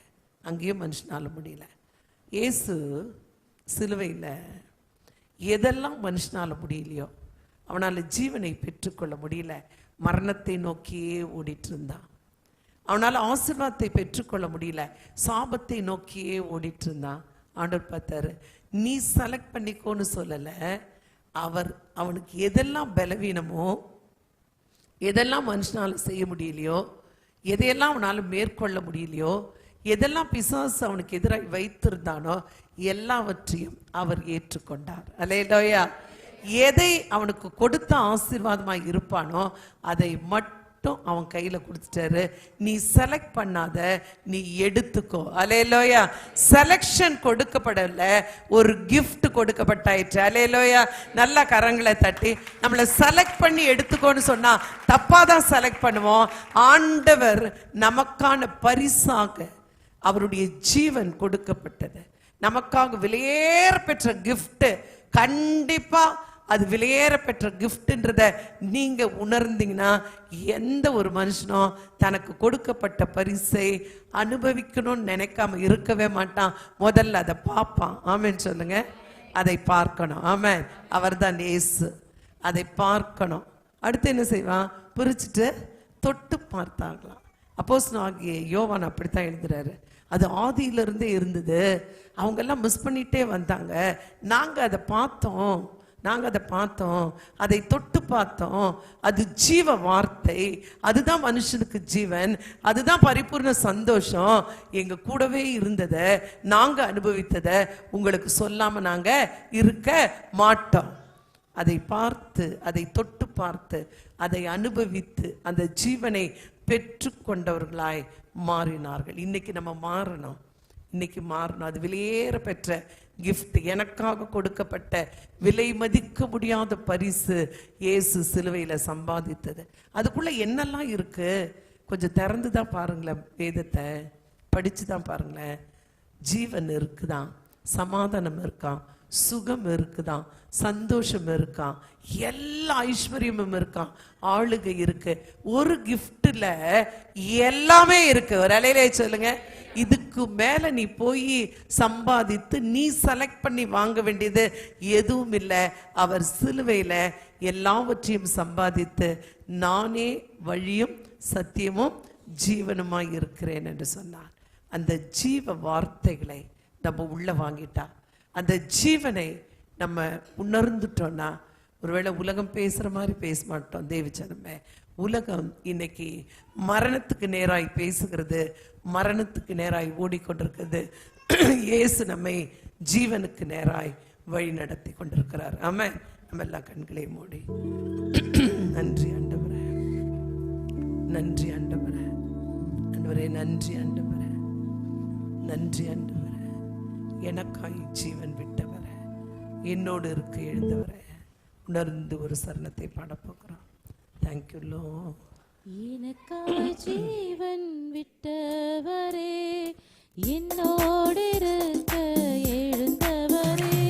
அங்கேயும் மனுஷனால முடியல. இயேசு சிலுவையில் எதெல்லாம் மனுஷனால முடியலையோ, அவனால ஜீவனை பெற்றுக்கொள்ள முடியல, மரணத்தை நோக்கியே ஓடிட்டு இருந்தான். அவனால ஆசீர்வாதத்தை பெற்றுக்கொள்ள முடியல, சாபத்தை நோக்கியே ஓடிட்டு இருந்தான். ஆண்டவர் பார்த்தாரு, நீ செலக்ட் பண்ணிக்கோன்னு சொல்லல, அவனுக்கு எதெல்லாம் பலவீனமோ, எதெல்லாம் மனுஷனால செய்ய முடியலையோ, எதையெல்லாம் அவனால மேற்கொள்ள முடியலையோ, எதெல்லாம் பிசாசு அவனுக்கு எதிராக வைத்திருந்தானோ எல்லாவற்றையும் அவர் ஏற்றுக்கொண்டார். அல்லேலூயா. எதை அவனுக்கு கொடுத்த ஆசீர்வாதமாய் இருப்பானோ அதை மட்டும் மட்டும் அவன் கையில கொடுத்துட்டாரு. நீ செலக்ட் பண்ணாத, நீ எடுத்துக்கோ. அல்லேலூயா. செலக்ஷன் கொடுக்கப்படல, ஒரு கிஃப்ட் கொடுக்கப்பட்டாயிற்று. அல்லேலூயா. நல்ல கரங்களை தட்டி நம்மளை செலக்ட் பண்ணி எடுத்துக்கோன்னு சொன்னா தப்பாதான் செலக்ட் பண்ணுவோம். ஆண்டவர் நமக்கான பரிசாக அவருடைய ஜீவன் கொடுக்கப்பட்டது. நமக்காக விலையேற பெற்ற கிஃப்ட். கண்டிப்பா அது விலையேற பெற்ற கிஃப்ட்ன்றத நீங்க உணர்ந்தீங்கன்னா எந்த ஒரு மனுஷனும் தனக்கு கொடுக்கப்பட்ட பரிசை அனுபவிக்கணும்னு நினைக்காம இருக்கவே மாட்டான். முதல்ல அதை பார்ப்பான். ஆமென் சொல்லுங்க. அதை பார்க்கணும். ஆமென். அவர் தான் இயேசு. அதை பார்க்கணும். அடுத்து என்ன செய்வான்? பிரிச்சுட்டு தொட்டு பார்த்தாங்களாம். அப்போஸ்தலனாகிய யோவான் அப்படித்தான் எழுதுறாரு. அது ஆதியிலிருந்தே இருந்தது. அவங்க எல்லாம் மிஸ் பண்ணிட்டே வந்தாங்க. நாங்க அதை பார்த்தோம், அதை தொட்டு பார்த்தோம். அது ஜீவ வார்த்தை, அதுதான் மனுஷனுக்கு ஜீவன், அதுதான் பரிபூர்ண சந்தோஷம். எங்க கூடவே இருந்ததை, நாங்க அனுபவித்ததை உங்களுக்கு சொல்லாம நாங்க இருக்க மாட்டோம். அதை பார்த்து, அதை தொட்டு பார்த்து, அதை அனுபவித்து அந்த ஜீவனை பெற்று கொண்டவர்களாய் மாறினார்கள். இன்னைக்கு நம்ம மாறணும். அது விலையேற பெற்ற கிஃப்ட். எனக்காக கொடுக்கப்பட்ட விலை மதிக்க முடியாத பரிசு இயேசு சிலுவையில சம்பாதித்தது. அதுக்குள்ள என்னெல்லாம் இருக்கு கொஞ்சம் திறந்து தான் பாருங்களேன். வேதத்தை படிச்சு தான் பாருங்களேன். ஜீவன் இருக்குதான், சமாதானம் இருக்கான், சுகம் இருக்குதான், சந்தோஷம் இருக்கான், எல்லா ஐஸ்வர்யமும் இருக்கான், ஆளுகை இருக்கு. ஒரு கிஃப்ட்ல எல்லாமே இருக்கு. ஒரு அலையிலே சொல்லுங்க. இதுக்கு மேல நீ போய் சம்பாதித்து நீ செலக்ட் பண்ணி வாங்க வேண்டியது எதுவும் இல்லை. அவர் சிலுவையில எல்லாவற்றையும் சம்பாதித்து நானே வழியும் சத்தியமும் ஜீவனுமாய் இருக்கிறேன் என்று சொன்னார். அந்த ஜீவ வார்த்தைகளை நம்ம உள்ள வாங்கிட்டா, அந்த ஜீவனை நம்ம உணர்ந்துட்டோம்னா, ஒருவேளை உலகம் பேசுற மாதிரி பேச மாட்டோம். தேவஜனமே, உலகம் இன்னைக்கு மரணத்துக்கு நேராய் பேசுகிறது, மரணத்துக்கு நேராய் ஓடிக்கொண்டிருக்கிறது. இயேசு நம்மை ஜீவனுக்கு நேராய் வழி நடத்தி கொண்டிருக்கிறார். ஆமென். நம்ம எல்லா கண்களையும் மூடி நன்றி ஆண்டவரே, நன்றி ஆண்டவரே, ஆண்டவரே நன்றி ஆண்டவரே, நன்றி ஆண்டவரே. எனக்காய் ஜீவன் விட்டவரே, என்னோடு இருக்க எழுந்தவரே, உணர்ந்து ஒரு சரணத்தை பாடப்போகிறோம். Thank you low. எனக்காய் ஜீவன் விட்டவரே, என்னோடு இருக்க எழுந்தவரே,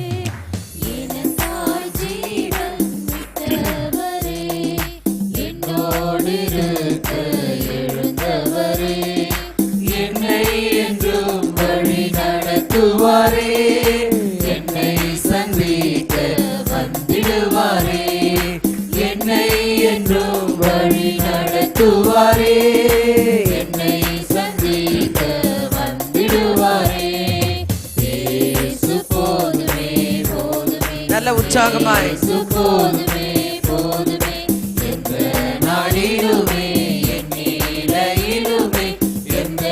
எனக்காய் ஜீவன் விட்டவரே, என்னோடு இருக்க எழுந்தவரே, என்னை என்றும் வழி நடத்துவாரே, என்னை சந்திக்க வந்திடுவாரே, என்னை என்றும் வழி நடத்துவாரே, என்னை சந்திக்க வந்திடுவாரே. இயேசு போதுமே போதுமே. நல்ல உற்சாகமாய் இயேசு போதுமே போதுமே. எந்த நாளிலுமே என் நிலையிலுமே எந்த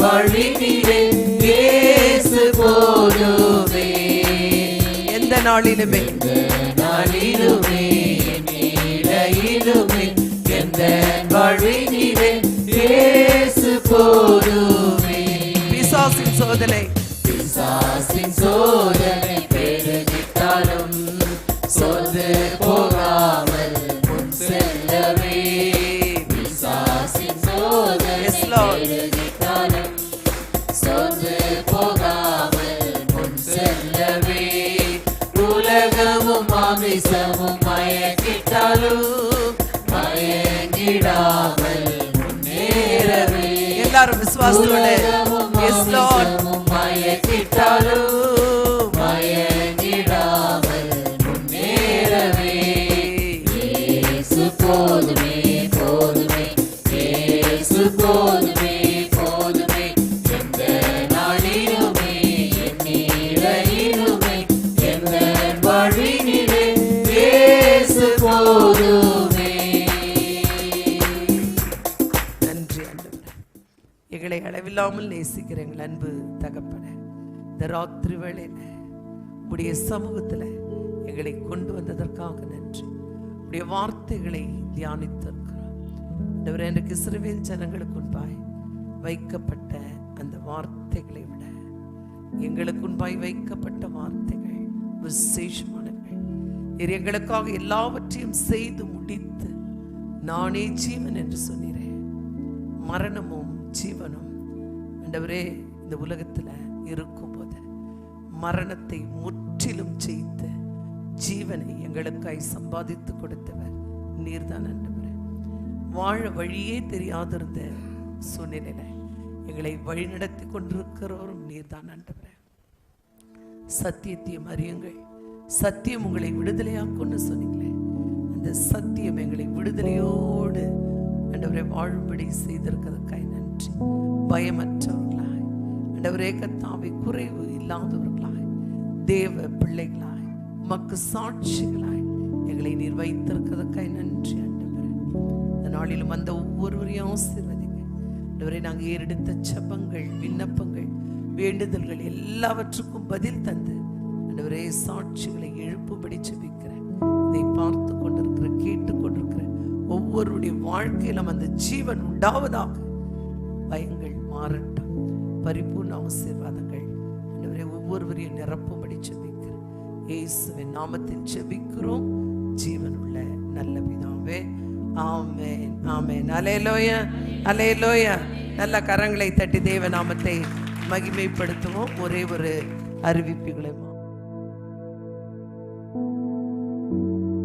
வழியிலே இயேசு போதுமே. எந்த நாளிலுமே நாளிலுமே நிலையிலுமே எந்த வழியிலே இயேசு போதுமே. பிசாசின் சோதனை, பிசாசின் சோதனை பெருகிட்டாலும் சோர்ந்து போகாமல் முன் செல்லவே, பிசாசின் சோதனை பெருகிட்டாலும் சோர்ந்து போகாமல் முன் செல்லவே, உலகமும் மாமிசமும் மயக்கிட்டாலும் மயங்கிடாமல் முன்னேறவே, எல்லாரும் விசுவாசத்தோட எஸ் லார்ட் மயக்கிட்டாலும் மயங்கிடாமல் முன்னேறவே. இயேசு போதுமே போதுமே. இயேசு போதுமே போதுமே. எந்த நாளிலுமே என் நிலையிலுமே எந்த வழியிலே இயேசு போதுமே. நன்றி ஆண்டவரே. எங்களை அளவில்லாமல் நேசிக்கிற எங்கள் அன்பு தகப்பனே, இந்த ராத்திரி வேளையில உடைய சமூகத்துல எங்களை கொண்டு வந்ததற்காக நன்றி. உடைய வார்த்தைகளை தியானித்திருக்கிறோம். ஆண்டவரே, இன்றைக்கு இஸ்ரவேல் ஜனங்களுக்கு முன்பாய் வைக்கப்பட்ட அந்த வார்த்தைகளை விட எங்களுக்கு முன்பாய் வைக்கப்பட்ட வார்த்தைகள் விசேஷமானவைகள். நீர் எங்களுக்காக எல்லாவற்றையும் செய்து முடித்து நானே ஜீவன் என்று சொன்னீரே. மரணமும் ஜீவனும் ஆண்டவரே இந்த உலகத்துல இருக்கும்போது மரணத்தை முற்றிலும் ஜெயித்து ஜீவனை எங்களுக்காய் சம்பாதித்து கொடுத்தவர் நீர்தான் ஆண்டவரே. வாழ வழியே தெரியாதிருந்த சூழ்நிலையில எங்களை வழிநடத்தி கொண்டிருக்கிறவரும் நீர்தான் ஆண்டவரே. சத்தியத்தையும் அறியுங்கள், சத்தியம் உங்களை விடுதலையாக்கும்னு சொன்னீங்களே. அந்த சத்தியம் எங்களை விடுதலையோடு ஆண்டவரே வாழும்படி செய்திருக்கிறதுக்காய் நன்றி. பயமற்றவர்களாய் ஆண்டவரே கர்த்தாவே, குறைவு இல்லாதவர்களாய், தேவ பிள்ளைகளாய், உமக்கு சாட்சிகளாய் எங்களை நீர் வைத்திருக்கிறதுக்காய் நன்றி ஆண்டவரே. இந்த நாளிலும் அந்த ஒவ்வொருவரையும் ஆசீர்வதிங்க ஆண்டவரே. நாங்கள் ஏறெடுத்த ஜெபங்கள், விண்ணப்பங்கள், வேண்டுதல்கள் எல்லாவற்றுக்கும் பதில் தந்து ஆண்டவரே சாட்சிகளை எழுப்பும்படி ஜெபிக்கிறேன். இதை பார்த்து கொண்டிருக்கிற, கேட்டு கொண்டிருக்கிற ஒவ்வொருடைய வாழ்க்கையிலும் அந்த ஜீவன் உண்டாவதாக. பயங்கள் மாறட்டும், பரிபூர்ண ஆசீர்வாதங்கள் ஆண்டவரே ஒவ்வொருவரையும் நிரப்பும்படி ஜெபிக்கிறேன். இயேசுவின் நாமத்தில் ஜெபிக்கிறோம் ஜீவனுள்ள நல்ல பிதாவே. ஆமென், ஆமென். அல்லேலூயா, அல்லேலூயா. நல்ல கரங்களை தட்டி தேவ நாமத்தை மகிமைப்படுத்துவோம். ஒரே ஒரு அறிவிப்புகளை